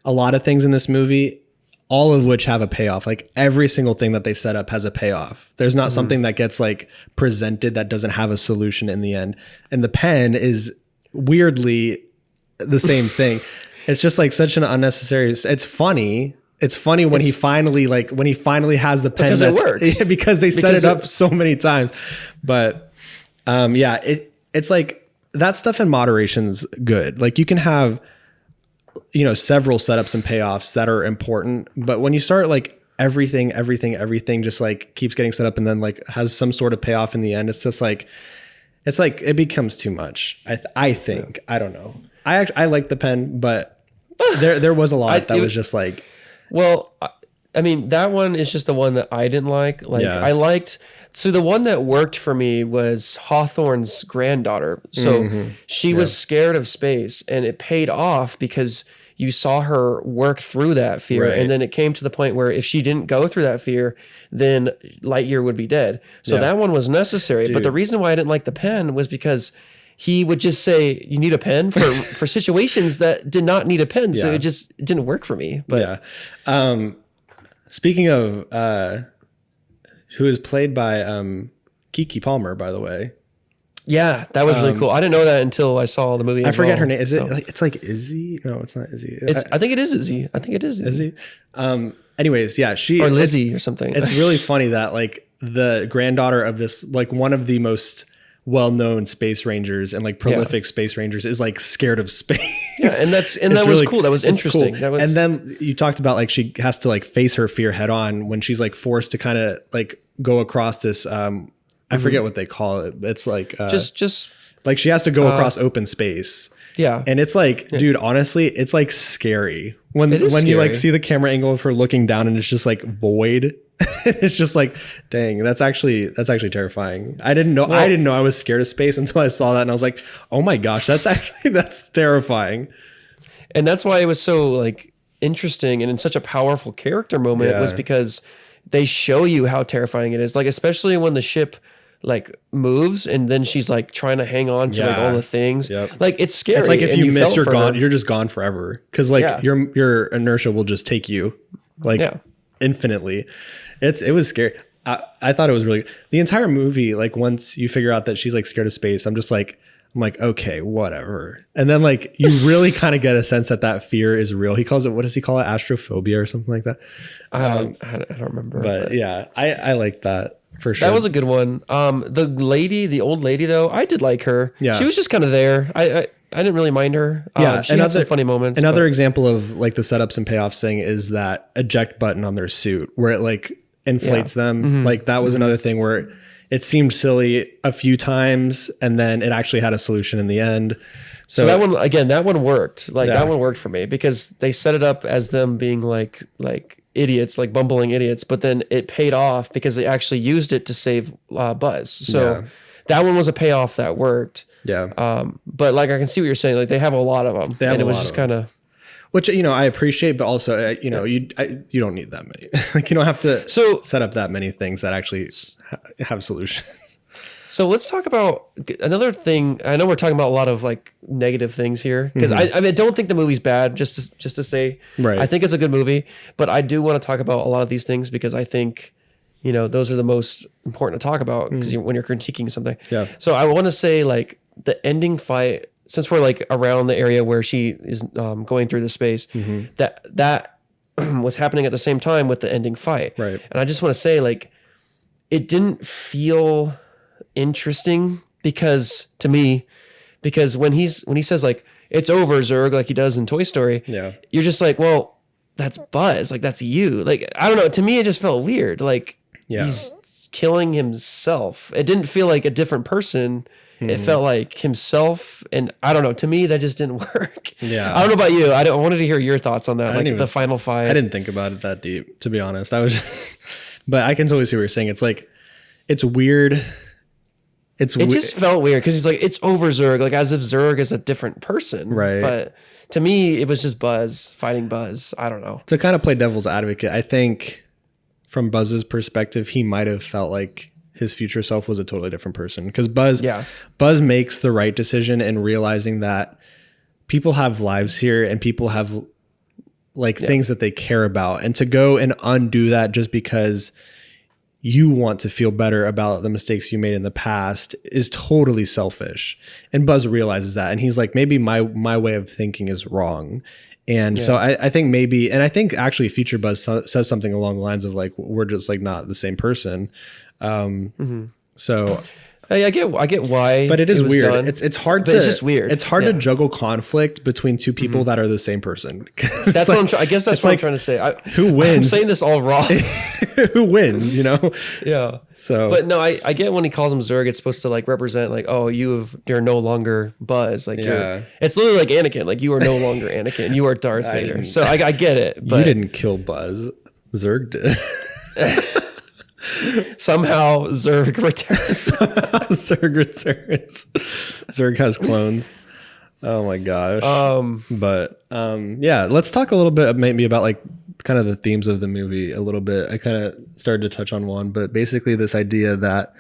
a lot of things in this movie, all of which have a payoff. Like every single thing that they set up has a payoff. There's not something that gets like presented that doesn't have a solution in the end. And the pen is weirdly the same thing. It's just like such an unnecessary, it's funny. It's funny when he finally has the pen, because it works. because they set it up so many times. But it's like that stuff in moderation's good. Like you can have, several setups and payoffs that are important, but when you start like everything just like keeps getting set up and then like has some sort of payoff in the end, it's just like, it becomes too much. I think, I don't know. I like the pen, but there was a lot that was just like, well, I mean, that one is just the one that I didn't like. I liked, so the one that worked for me was Hawthorne's granddaughter. So she was scared of space, and it paid off because you saw her work through that fear. Right. And then it came to the point where if she didn't go through that fear, then Lightyear would be dead. So that one was necessary. Dude. But the reason why I didn't like the pen was because he would just say, you need a pen for situations that did not need a pen. So it didn't work for me. But speaking of who is played by Keke Palmer, by the way. Yeah, that was really cool. I didn't know that until I saw the movie. I forget her name. Is it like, it's like Izzy? No, it's not Izzy. I think it is Izzy. I think it is Izzy. Anyways, yeah, or Lizzie or something. It's really funny that like the granddaughter of this, like one of the most well-known space rangers and like prolific space rangers is like scared of space. Yeah, and that was really cool. That was interesting. Cool. That was... And then you talked about like she has to like face her fear head on when she's like forced to kind of like go across this I forget what they call it. It's like just like she has to go across open space. Yeah. And it's like, dude, honestly, it's like scary when you like see the camera angle of her looking down and it's just like void. It's just like, dang, that's actually terrifying. I didn't know I was scared of space until I saw that, and I was like, oh my gosh, that's terrifying. And that's why it was so like interesting and in such a powerful character moment was because they show you how terrifying it is. Like especially when the ship like moves and then she's like trying to hang on to like all the things. Yep. Like it's scary. It's like if you miss, you're just gone forever. Cause like your inertia will just take you like infinitely. It was scary. I thought it was really, the entire movie, like once you figure out that she's like scared of space, I'm like, okay, whatever. And then like, you really kind of get a sense that fear is real. He calls it, what does he call it? Astrophobia or something like that. I don't remember. But yeah, I like that for sure. That was a good one. The old lady though, I did like her. Yeah. She was just kind of there. I didn't really mind her. She had some funny moments. Another example of like the setups and payoffs thing is that eject button on their suit where it like inflates them. Mm-hmm. Like that was another thing where it seemed silly a few times and then it actually had a solution in the end. So that one worked. Like that one worked for me because they set it up as them being like idiots, like bumbling idiots, but then it paid off because they actually used it to save Buzz. So that one was a payoff that worked. Yeah. But like I can see what you're saying. Like they have a lot of them, and it was just kind of, which I appreciate, but also you don't need that many. Like you don't have to set up that many things that actually have solutions. So let's talk about another thing. I know we're talking about a lot of like negative things here because I don't think the movie's bad. Just to say, right. I think it's a good movie, but I do want to talk about a lot of these things because I think those are the most important to talk about because when you're critiquing something. Yeah. So I want to say like the ending fight, since we're like around the area where she is going through the space, that was happening at the same time with the ending fight. Right. And I just want to say like it didn't feel interesting because when he says like it's over Zurg like he does in Toy Story, you're just like, well, that's Buzz, like that's you, like I don't know, to me it just felt weird, like he's killing himself. It didn't feel like a different person. It felt like himself, and I don't know. To me, that just didn't work. Yeah, I don't know about you. I wanted to hear your thoughts on that, like the final fight. I didn't think about it that deep, to be honest. I was just, but I can totally see what you're saying. It's like, it's weird. It just felt weird because he's like, it's over Zurg, like as if Zurg is a different person. Right. But to me, it was just Buzz fighting Buzz. I don't know. To kind of play devil's advocate, I think from Buzz's perspective, he might have felt like his future self was a totally different person, because Buzz makes the right decision in realizing that people have lives here and people have like things that they care about, and to go and undo that just because you want to feel better about the mistakes you made in the past is totally selfish. And Buzz realizes that, and he's like, maybe my way of thinking is wrong. And so I think maybe, and I think actually future Buzz says something along the lines of like, we're just like not the same person. So I get why, but it is weird. Done, it's hard to, it's just weird. It's hard to juggle conflict between two people that are the same person. That's what I guess that's what I'm trying to say. Who wins? I'm saying this all wrong. Who wins, you know? Yeah. So, but no, I get when he calls him Zurg, it's supposed to like represent like, oh, you're no longer Buzz. Like it's literally like Anakin. Like you are no longer Anakin. You are Darth Vader. So I get it. But you didn't kill Buzz. Zurg did. Somehow Zurg returns. Zurg returns. Zurg has clones. Oh my gosh. Yeah, let's talk a little bit maybe about like kind of the themes of the movie a little bit. I kind of started to touch on one, but basically this idea that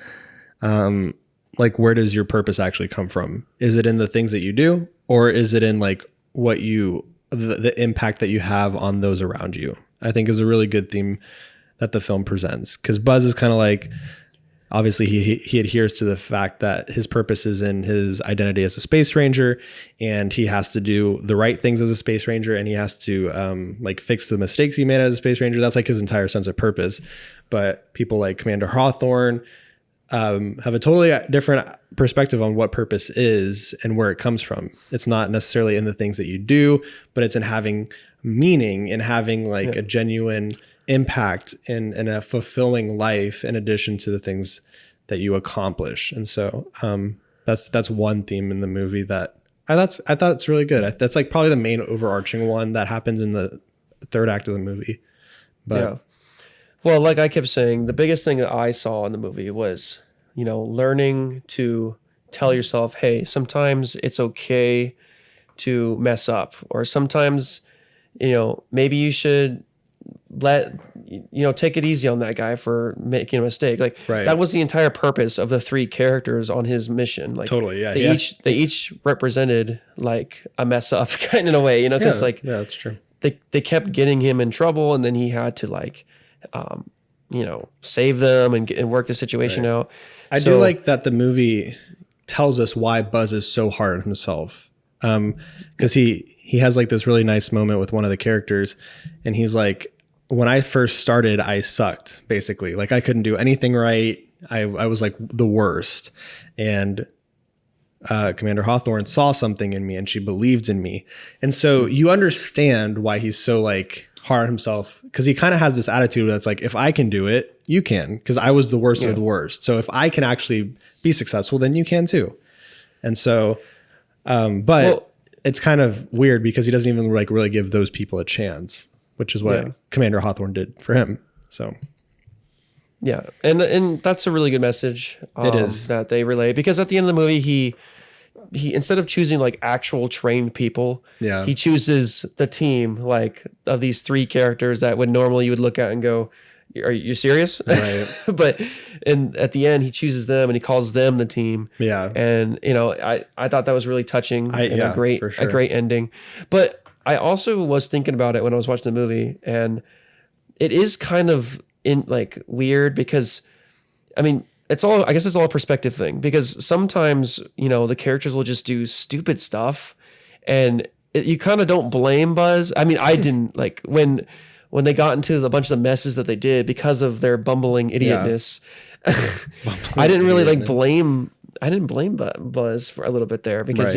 like, where does your purpose actually come from? Is it in the things that you do, or is it in like what the impact that you have on those around you? I think is a really good theme that the film presents, because Buzz is kind of like, obviously he adheres to the fact that his purpose is in his identity as a space ranger, and he has to do the right things as a space ranger, and he has to like fix the mistakes he made as a space ranger. That's like his entire sense of purpose. But people like Commander Hawthorne have a totally different perspective on what purpose is and where it comes from. It's not necessarily in the things that you do, but it's in having meaning and having like a genuine impact in a fulfilling life in addition to the things that you accomplish. And so that's one theme in the movie that I thought it's really good. That's like probably the main overarching one that happens in the third act of the movie. But well, like I kept saying, the biggest thing that I saw in the movie was, learning to tell yourself, hey, sometimes it's okay to mess up, or sometimes, maybe you should take it easy on that guy for making a mistake. Like that was the entire purpose of the three characters on his mission. Like totally, yeah. They each represented like a mess up kind of in a way, because that's true. They kept getting him in trouble, and then he had to like, save them and work the situation out. I do like that the movie tells us why Buzz is so hard on himself. Because he has like this really nice moment with one of the characters, and he's like, when I first started, I sucked, basically. Like I couldn't do anything right. I was like the worst. And Commander Hawthorne saw something in me, and she believed in me. And so you understand why he's so like hard on himself, because he kind of has this attitude that's like, if I can do it, you can, because I was the worst of the worst. So if I can actually be successful, then you can too. And so, it's kind of weird because he doesn't even like really give those people a chance, which is what Commander Hawthorne did for him. So, yeah, and that's a really good message. It is that they relay, because at the end of the movie, he instead of choosing like actual trained people, he chooses the team like of these three characters that would normally you would look at and go, "Are you serious?" Right. But at the end, he chooses them and he calls them the team. Yeah, and I thought that was really touching and a great ending. But I also was thinking about it when I was watching the movie, and it is kind of weird because, I mean, I guess it's all a perspective thing, because sometimes, the characters will just do stupid stuff, and you kind of don't blame Buzz. I mean, I didn't like when they got into a bunch of the messes that they did because of their bumbling idiotness. I didn't really blame Buzz for a little bit there, because,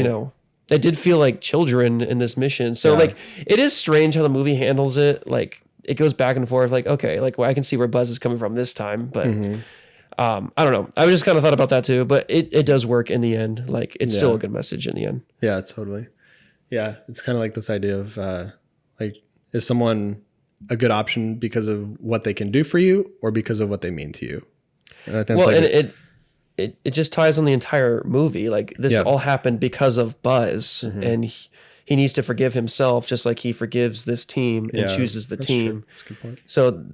it did feel like children in this mission. So it is strange how the movie handles it. Like it goes back and forth. Like, okay, I can see where Buzz is coming from this time, but I don't know. I just kind of thought about that too, but it does work in the end. Like it's still a good message in the end. Yeah, totally. Yeah, it's kind of like this idea of like, is someone a good option because of what they can do for you or because of what they mean to you? And I think it just ties on the entire movie. Like this all happened because of Buzz, and he needs to forgive himself just like he forgives this team and chooses the team. True. That's a good point. So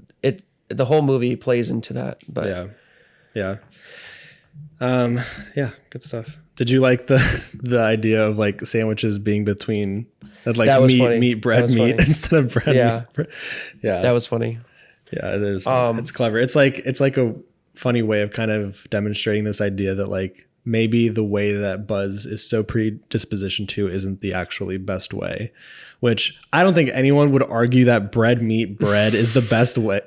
the whole movie plays into that. But yeah, good stuff. Did you like the idea of like sandwiches being between like meat, bread, meat instead of bread? Meat? Yeah, that was funny. Yeah, it is. It's clever. It's like a funny way of kind of demonstrating this idea that like maybe the way that Buzz is so predispositioned to isn't the actually best way, which I don't think anyone would argue that bread is the best way.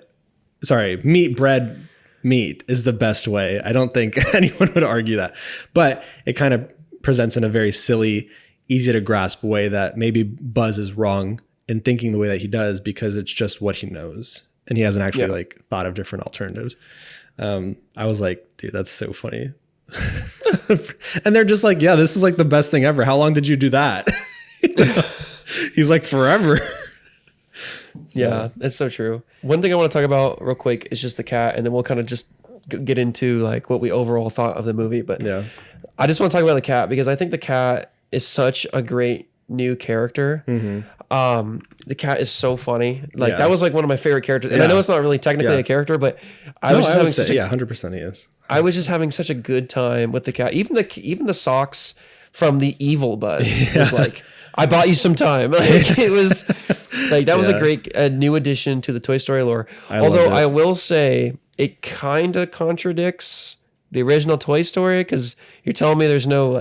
Sorry, meat is the best way. I don't think anyone would argue that, but it kind of presents in a very silly, easy to grasp way that maybe Buzz is wrong in thinking the way that he does because it's just what he knows. And he hasn't actually like thought of different alternatives. I was like, dude, that's so funny. And they're just like, yeah, this is like the best thing ever. How long did you do that? He's like, forever. So. Yeah, that's so true. One thing I want to talk about real quick is just the cat, and then we'll kind of just get into like what we overall thought of the movie. But I just want to talk about the cat because I think the cat is such a great new character. The cat is so funny. Like that was like one of my favorite characters. And I know it's not really technically a character, but I was just having such 100% he is. I was just having such a good time with the cat. Even the socks from the evil Buzz was like, I bought you some time. Like it was like that was a great new addition to the Toy Story lore. Although I will say it kind of contradicts the original Toy Story because you're telling me there's no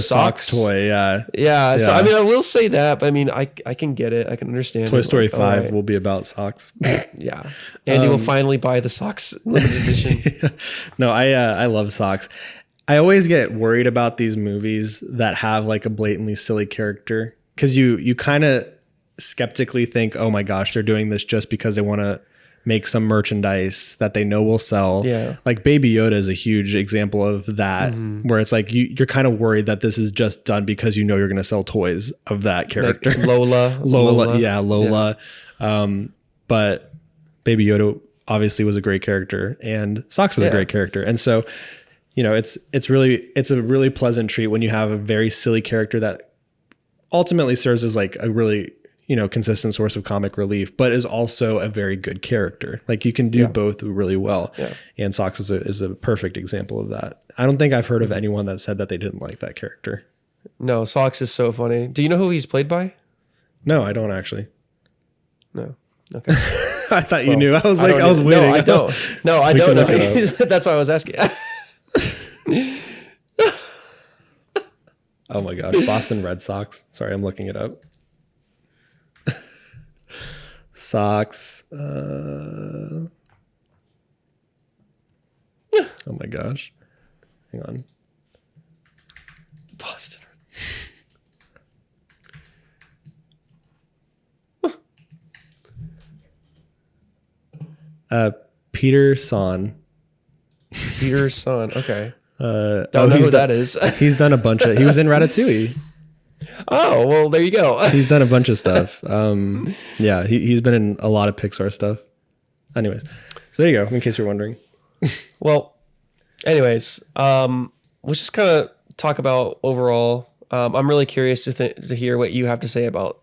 socks toy. Yeah. So I mean, I will say that, but I mean, I can get it. I can understand. Toy Story 5 will be about socks. Yeah. Andy will finally buy the socks limited edition. No, I love socks. I always get worried about these movies that have like a blatantly silly character because you kind of skeptically think, oh my gosh, they're doing this just because they want to make some merchandise that they know will sell. Yeah. Like Baby Yoda is a huge example of that, where it's like you're kind of worried that this is just done because you know you're going to sell toys of that character. Like Lola. Lola. But Baby Yoda obviously was a great character, and Socks is a great character, and so it's a really pleasant treat when you have a very silly character that ultimately serves as like a really consistent source of comic relief, but is also a very good character. Like you can do both really well. Yeah. And Socks is a perfect example of that. I don't think I've heard of anyone that said that they didn't like that character. No, Socks is so funny. Do you know who he's played by? No, I don't actually. No. Okay. I thought you knew. I was like, I was waiting. No, I don't. No, I don't know. That's why I was asking. Oh my gosh. Boston Red Sox. Sorry, I'm looking it up. Socks. Oh my gosh. Hang on. Boston. Peter Son. Peter Son. Okay. Don't know who that is. He's done a bunch of. He was in Ratatouille. Oh, well, there you go. He's done a bunch of stuff. Yeah, he's been in a lot of Pixar stuff. Anyways, so there you go. In case you're wondering. Well, anyways, let's just kind of talk about overall. I'm really curious to hear what you have to say about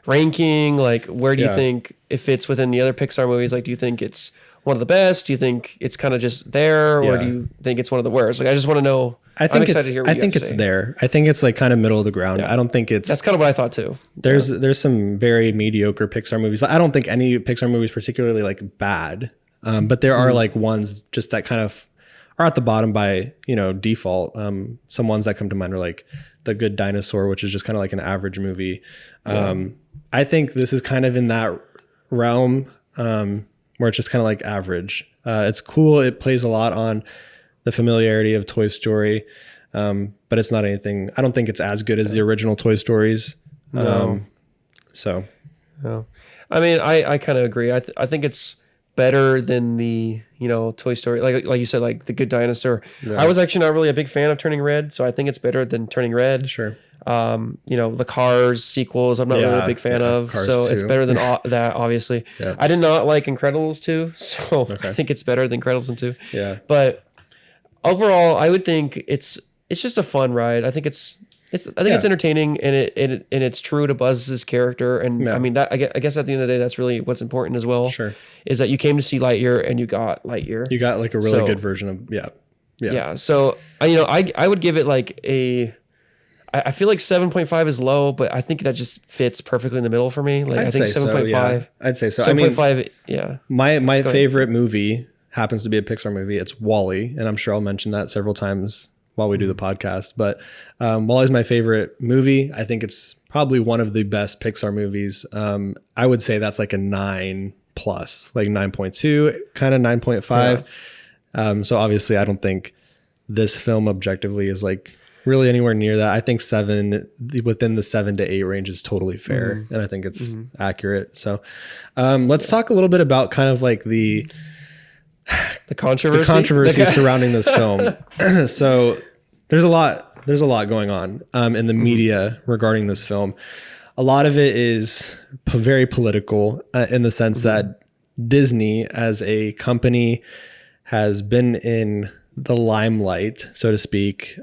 ranking. Like, where do you think it fits within the other Pixar movies? Like, do you think it's one of the best? Do you think it's kind of just there, or do you think it's one of the worst? Like, I just want to know. I think it's there. I think it's like kind of middle of the ground. Yeah. I don't think it's. That's kind of what I thought too. There's some very mediocre Pixar movies. I don't think any Pixar movie is particularly like bad, but there are like ones just that kind of are at the bottom by default. Some ones that come to mind are like The Good Dinosaur, which is just kind of like an average movie. I think this is kind of in that realm where it's just kind of like average. It's cool. It plays a lot on the familiarity of Toy Story, but it's not anything. I don't think it's as good as the original Toy Stories. No. So, no. I mean, I kind of agree. I think it's better than the, Toy Story, like you said, like The Good Dinosaur. Yeah. I was actually not really a big fan of Turning Red, so I think it's better than Turning Red. Sure. The Cars sequels, I'm not really a big fan of, Cars so 2. it's better than that, obviously. Yeah. I did not like Incredibles 2, so I think it's better than Incredibles 2. Yeah. But overall, I would think it's just a fun ride. I think it's entertaining, and it's true to Buzz's character, and I mean that I guess at the end of the day that's really what's important as well. Sure. Is that you came to see Lightyear and you got Lightyear. You got like a really good version of Yeah. So I would give it like I feel like 7.5 is low, but I think that just fits perfectly in the middle for me. Like I think 7.5. Yeah. I'd say so. 7.5. Yeah. My favorite movie happens to be a Pixar movie. It's WALL-E, and I'm sure I'll mention that several times while we do the podcast. But WALL-E is my favorite movie. I think it's probably one of the best Pixar movies. I would say that's like a 9+, like 9.2, kind of 9.5. Yeah. So obviously, I don't think this film objectively is like really anywhere near that. I think 7, within the 7 to 8 range is totally fair, and I think it's accurate. So let's talk a little bit about kind of like the controversy surrounding this film. So there's a lot going on in the media regarding this film. A lot of it is very political in the sense that Disney as a company has been in the limelight, so to speak,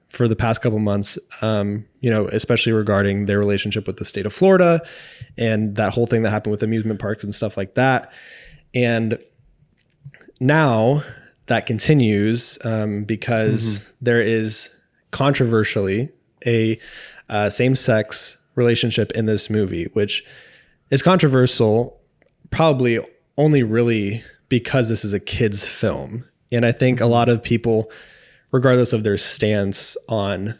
for the past couple months, especially regarding their relationship with the state of Florida and that whole thing that happened with amusement parks and stuff like that. And now that continues because there is controversially a same-sex relationship in this movie, which is controversial probably only really because this is a kid's film. And I think a lot of people, regardless of their stance on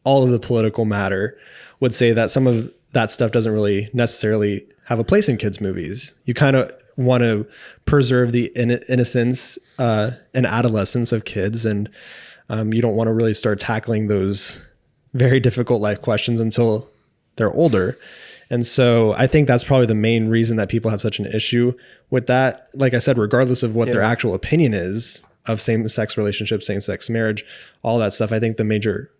all of the political matter, would say that some of that stuff doesn't really necessarily have a place in kids' movies. You kind of want to preserve the innocence and adolescence of kids, and you don't want to really start tackling those very difficult life questions until they're older. And so I think that's probably the main reason that people have such an issue with that. Like I said, regardless of what their actual opinion is of same-sex relationships, same-sex marriage, all that stuff, I think the major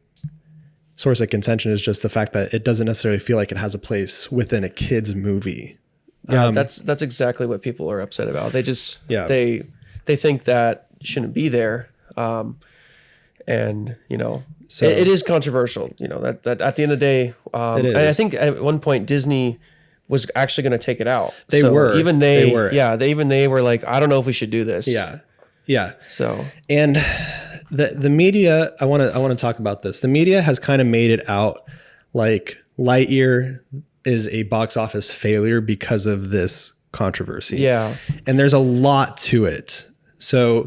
source of contention is just the fact that it doesn't necessarily feel like it has a place within a kid's movie. Yeah, that's exactly what people are upset about. They just they think that shouldn't be there, and so it is controversial. That at the end of the day, it is. And I think at one point Disney was actually going to take it out. They were like, I don't know if we should do this. Yeah. So and the media, I want to talk about this. The media has kind of made it out like Lightyear is a box office failure because of this controversy. Yeah. And there's a lot to it. So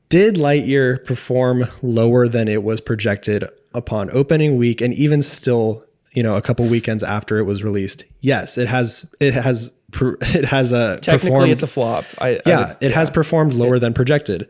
did Lightyear perform lower than it was projected upon opening week and even still, a couple weekends after it was released? Yes, it has technically performed, it's a flop. It has performed lower than projected.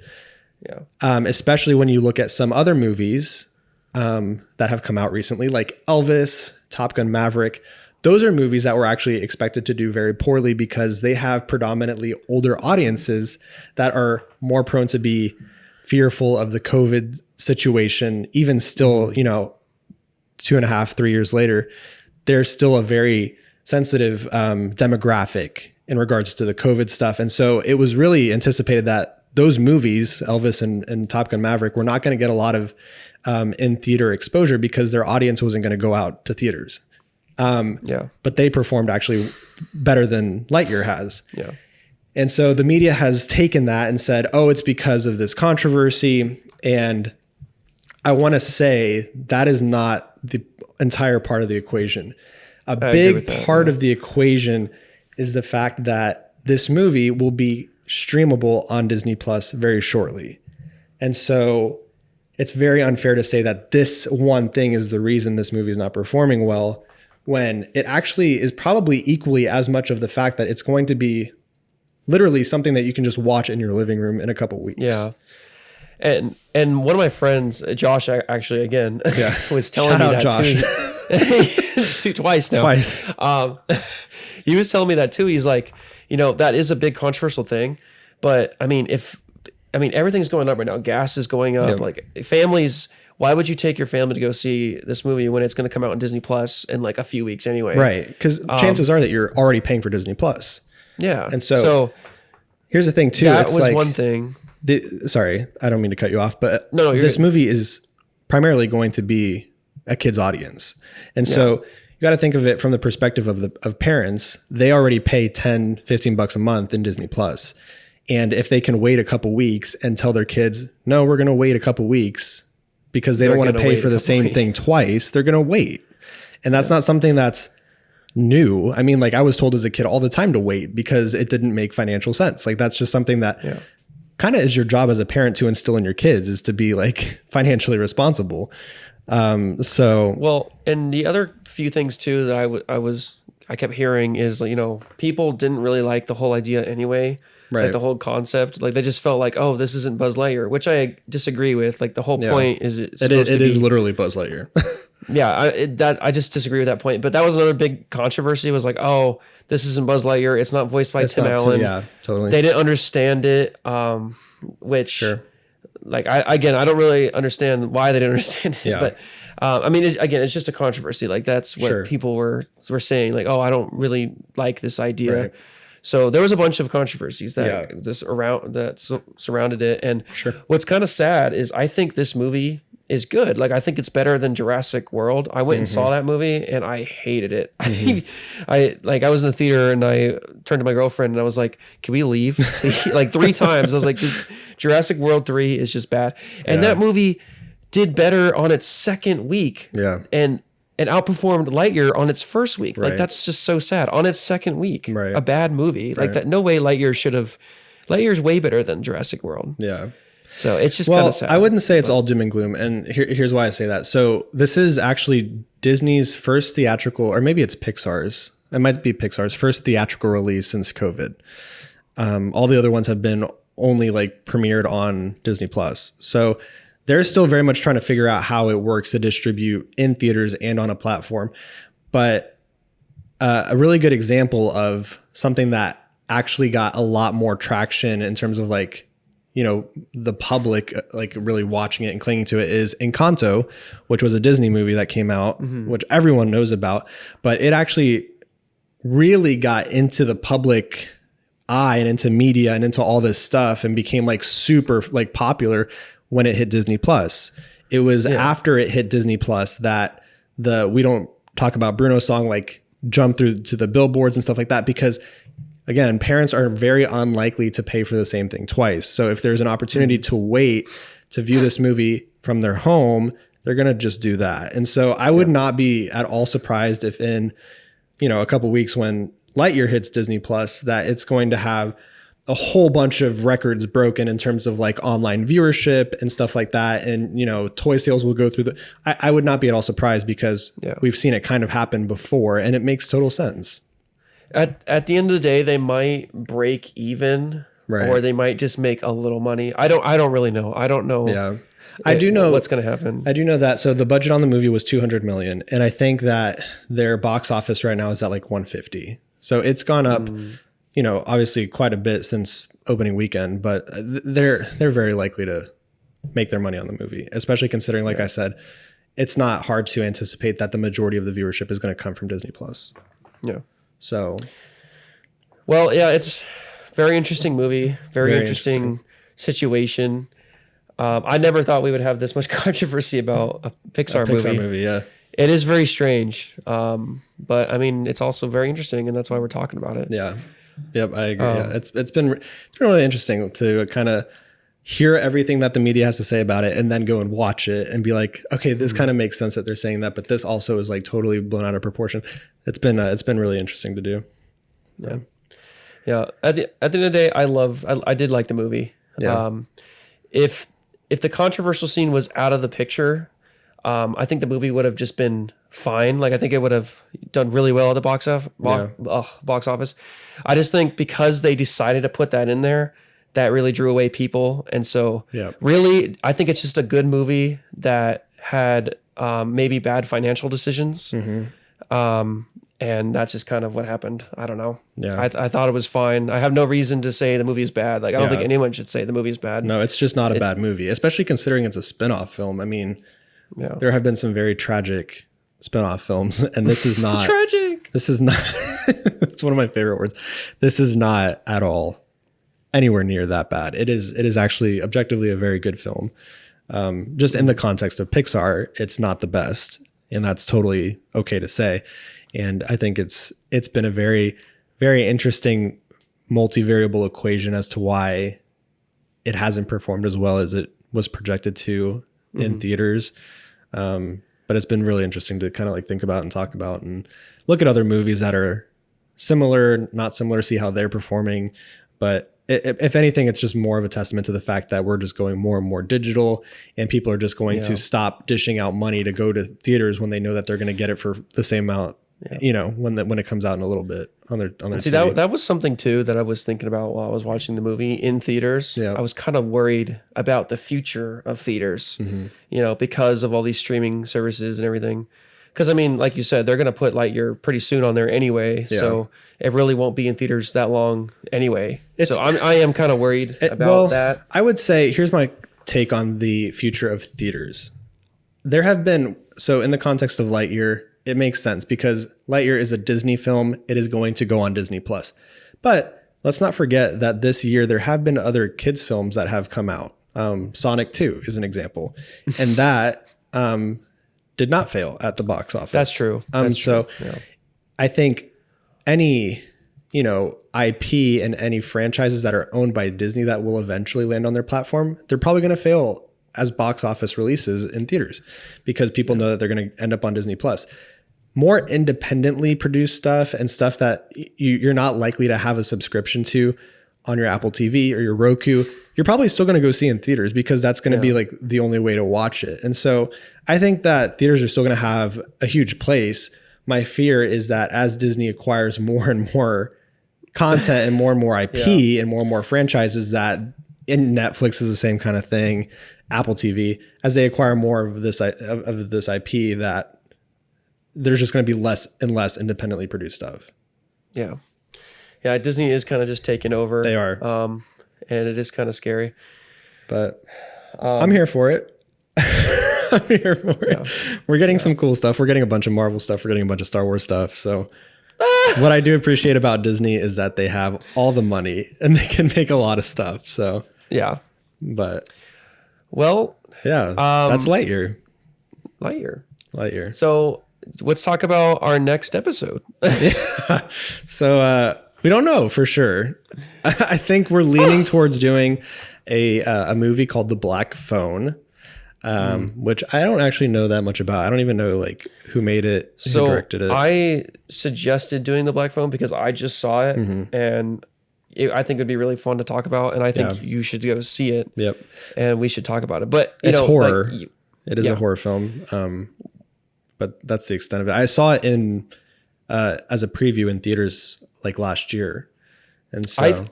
Yeah. Especially when you look at some other movies that have come out recently, like Elvis, Top Gun Maverick. Those are movies that were actually expected to do very poorly because they have predominantly older audiences that are more prone to be fearful of the COVID situation. Even still, 2.5, 3 years later, there's still a very sensitive demographic in regards to the COVID stuff. And so it was really anticipated that those movies, Elvis and Top Gun Maverick, were not going to get a lot of in-theater exposure because their audience wasn't going to go out to theaters. But they performed actually better than Lightyear has. Yeah. And so the media has taken that and said, oh, it's because of this controversy. And I want to say that is not the entire part of the equation. A big part of the equation is the fact that this movie will be streamable on Disney Plus very shortly. And so it's very unfair to say that this one thing is the reason this movie is not performing well, when it actually is probably equally as much of the fact that it's going to be literally something that you can just watch in your living room in a couple weeks. Yeah. And one of my friends, Josh, actually, again, was telling me that Josh. too. Twice now. Twice. He was telling me that too. He's like, that is a big controversial thing, but I mean, everything's going up right now. Gas is going up. Yep. Like families, why would you take your family to go see this movie when it's going to come out on Disney Plus in like a few weeks anyway? Right. Because chances are that you're already paying for Disney Plus. Yeah. And so here's the thing too. That it's was like, one thing. Sorry, I don't mean to cut you off, but No, this movie is primarily going to be a kid's audience. And so you got to think of it from the perspective of parents. They already pay $10-15 a month in Disney Plus. And if they can wait a couple weeks and tell their kids, no, we're going to wait a couple weeks because they don't want to pay for the same thing twice, they're going to wait. And that's not something that's new. I mean, like I was told as a kid all the time to wait because it didn't make financial sense. Like that's just something that kind of is your job as a parent to instill in your kids, is to be like financially responsible. And the other few things too that I kept hearing is, people didn't really like the whole idea anyway. Right. Like the whole concept, like they just felt like, oh, this isn't Buzz Lightyear, which I disagree with. Like the whole point is it is literally Buzz Lightyear. I just disagree with that point. But that was another big controversy, was like, oh, this isn't Buzz Lightyear. It's not voiced by Tim Allen. Yeah, totally. They didn't understand it. Which, like, I don't really understand why they didn't understand it. Yeah. But it's just a controversy. Like that's what people were saying. Like, oh, I don't really like this idea. Right. So there was a bunch of controversies that surrounded it. And what's kind of sad is I think this movie is good. Like I think it's better than Jurassic World. I went and saw that movie and I hated it. I was in the theater and I turned to my girlfriend and I was like, can we leave? Like 3 times. I was like, this Jurassic World 3 is just bad. And that movie did better on its second week. Yeah. And outperformed Lightyear on its first week. Like that's just so sad. On its second week, a bad movie like that. No way Lightyear's way better than Jurassic World. Yeah. So it's just kind of sad. I wouldn't say it's all doom and gloom. And here's why I say that. So this is actually Disney's first theatrical, or maybe it's Pixar's. It might be Pixar's first theatrical release since COVID. All the other ones have been only like premiered on Disney Plus. So they're still very much trying to figure out how it works to distribute in theaters and on a platform. But a really good example of something that actually got a lot more traction in terms of like, the public like really watching it and clinging to it is Encanto, which was a Disney movie that came out, which everyone knows about. But it actually really got into the public eye and into media and into all this stuff and became like super like popular when it hit Disney Plus. It was after it hit Disney Plus that the We Don't Talk About Bruno song like jumped through to the billboards and stuff like that, because again, parents are very unlikely to pay for the same thing twice. So if there's an opportunity to wait to view this movie from their home, they're going to just do that. And so I would not be at all surprised if in, a couple weeks when Lightyear hits Disney Plus, that it's going to have a whole bunch of records broken in terms of like online viewership and stuff like that. And, toy sales will go through I would not be at all surprised, because we've seen it kind of happen before and it makes total sense. At the end of the day, they might break even, or they might just make a little money. I don't really know. I don't know. Yeah. I do know what's going to happen. I do know that. So the budget on the movie was $200 million. And I think that their box office right now is at like 150. So it's gone up, obviously quite a bit since opening weekend, but they're very likely to make their money on the movie, especially considering, like I said, it's not hard to anticipate that the majority of the viewership is going to come from Disney Plus. Yeah. So, well, yeah, it's a very interesting movie, very interesting situation. I never thought we would have this much controversy about a Pixar movie. Yeah. It is very strange. But I mean, it's also very interesting, and that's why we're talking about it. Yeah. Yep, I agree. It's been really interesting to kind of hear everything that the media has to say about it and then go and watch it and be like, okay, this kind of makes sense that they're saying that, but this also is like totally blown out of proportion. It's been really interesting to do. Yeah. Yeah. At the end of the day, I did like the movie. Yeah. If the controversial scene was out of the picture, I think the movie would have just been fine. Like I think it would have done really well at the box office. I just think because they decided to put that in there, that really drew away people. And so really, I think it's just a good movie that had maybe bad financial decisions. And that's just kind of what happened. I don't know. Yeah. I thought it was fine. I have no reason to say the movie is bad. Like, I don't Yeah. think anyone should say the movie is bad. No, it's just not a bad movie, especially considering it's a spin-off film. I mean, Yeah. there have been some very tragic spin-off films, and this is not Tragic. This is not it's one of my favorite words. This is not at all anywhere near that bad. It is actually objectively a very good film. Just in the context of Pixar, it's not the best, and that's totally okay to say. And I think it's been a very, very interesting multivariable equation as to why it hasn't performed as well as it was projected to in theaters. But it's been really interesting to kind of like think about and talk about and look at other movies that are similar, not similar, see how they're performing. But if anything, it's just more of a testament to the fact that we're just going more and more digital, and people are just going to stop dishing out money to go to theaters when they know that they're going to get it for the same amount, you know, when it comes out in a little bit on their See, TV. that was something too that I was thinking about while I was watching the movie in theaters. Yeah. I was kind of worried about the future of theaters, you know, because of all these streaming services and everything. Because, I mean, like you said, they're going to put Lightyear pretty soon on there anyway. Yeah. So it really won't be in theaters that long anyway. So I am kind of worried about that. I would say, here's my take on the future of theaters. There have been, so in the context of Lightyear, it makes sense because Lightyear is a Disney film. It is going to go on Disney Plus. But let's not forget that this year there have been other kids films that have come out. Sonic 2 is an example. And that did not fail at the box office. That's true. So I think any, you know, IP and any franchises that are owned by Disney that will eventually land on their platform, they're probably going to fail as box office releases in theaters because people know that they're going to end up on Disney Plus. More independently produced stuff and stuff that you're not likely to have a subscription to on your Apple TV or your Roku, you're probably still going to go see in theaters because that's going to be like the only way to watch it. And so I think that theaters are still going to have a huge place. My fear is that as Disney acquires more and more content and more IP and more franchises, that in Netflix is the same kind of thing, Apple TV, as they acquire more of this IP, that there's just going to be less and less independently produced stuff. Yeah. Yeah, Disney is kind of just taking over. They are. And it is kind of scary. But I'm here for it. I'm here for it. We're getting some cool stuff. We're getting a bunch of Marvel stuff. We're getting a bunch of Star Wars stuff. So what I do appreciate about Disney is that they have all the money and they can make a lot of stuff. So yeah. But well, yeah, that's Lightyear. Lightyear. So let's talk about our next episode. So we don't know for sure. I think we're leaning towards doing a movie called The Black Phone, which I don't actually know that much about. I don't even know like who made it, who directed it. I suggested doing The Black Phone because I just saw it and I think it'd be really fun to talk about. And I think you should go see it. Yep. And we should talk about it. But it's horror. Like, it is a horror film. But that's the extent of it. I saw it in as a preview in theaters like last year, and so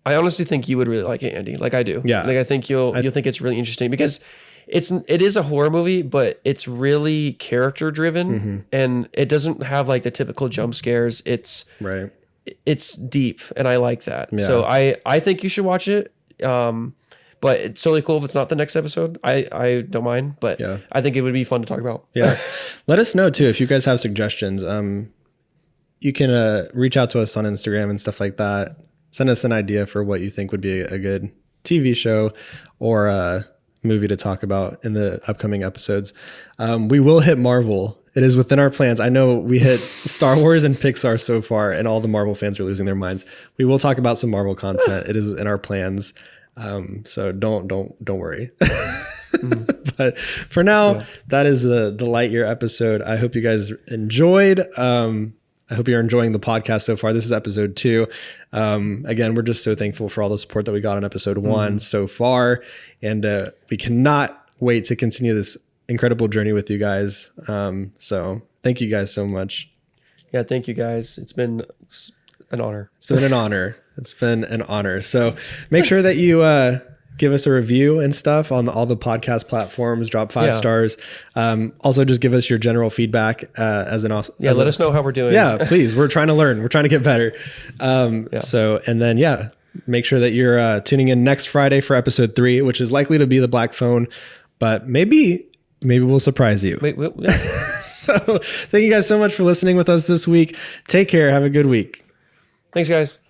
I honestly think you would really like it, Andy. Like I do. Yeah. Like I think you'll think it's really interesting because it is a horror movie, but it's really character driven, and it doesn't have like the typical jump scares. It's deep, and I like that. Yeah. So I think you should watch it. But it's totally cool if it's not the next episode. I don't mind, but I think it would be fun to talk about. Yeah. Let us know too if you guys have suggestions. You can reach out to us on Instagram and stuff like that. Send us an idea for what you think would be a good TV show or a movie to talk about in the upcoming episodes. We will hit Marvel. It is within our plans. I know we hit Star Wars and Pixar so far, and all the Marvel fans are losing their minds. We will talk about some Marvel content. It is in our plans. So don't worry. But for now, that is the Lightyear episode. I hope you guys enjoyed. I hope you're enjoying the podcast so far. This is episode 2. Again, we're just so thankful for all the support that we got on episode 1 so far. And we cannot wait to continue this incredible journey with you guys. So thank you guys so much. Yeah, thank you guys. It's been an honor. It's been an honor. It's been an honor. So make sure that you give us a review and stuff on all the podcast platforms. Drop 5 stars. Also, just give us your general feedback as an awesome. Yeah, let us know how we're doing. Yeah, please. We're trying to learn. We're trying to get better. So, and then make sure that you're tuning in next Friday for episode 3, which is likely to be the Black Phone, but maybe we'll surprise you. So, thank you guys so much for listening with us this week. Take care. Have a good week. Thanks, guys.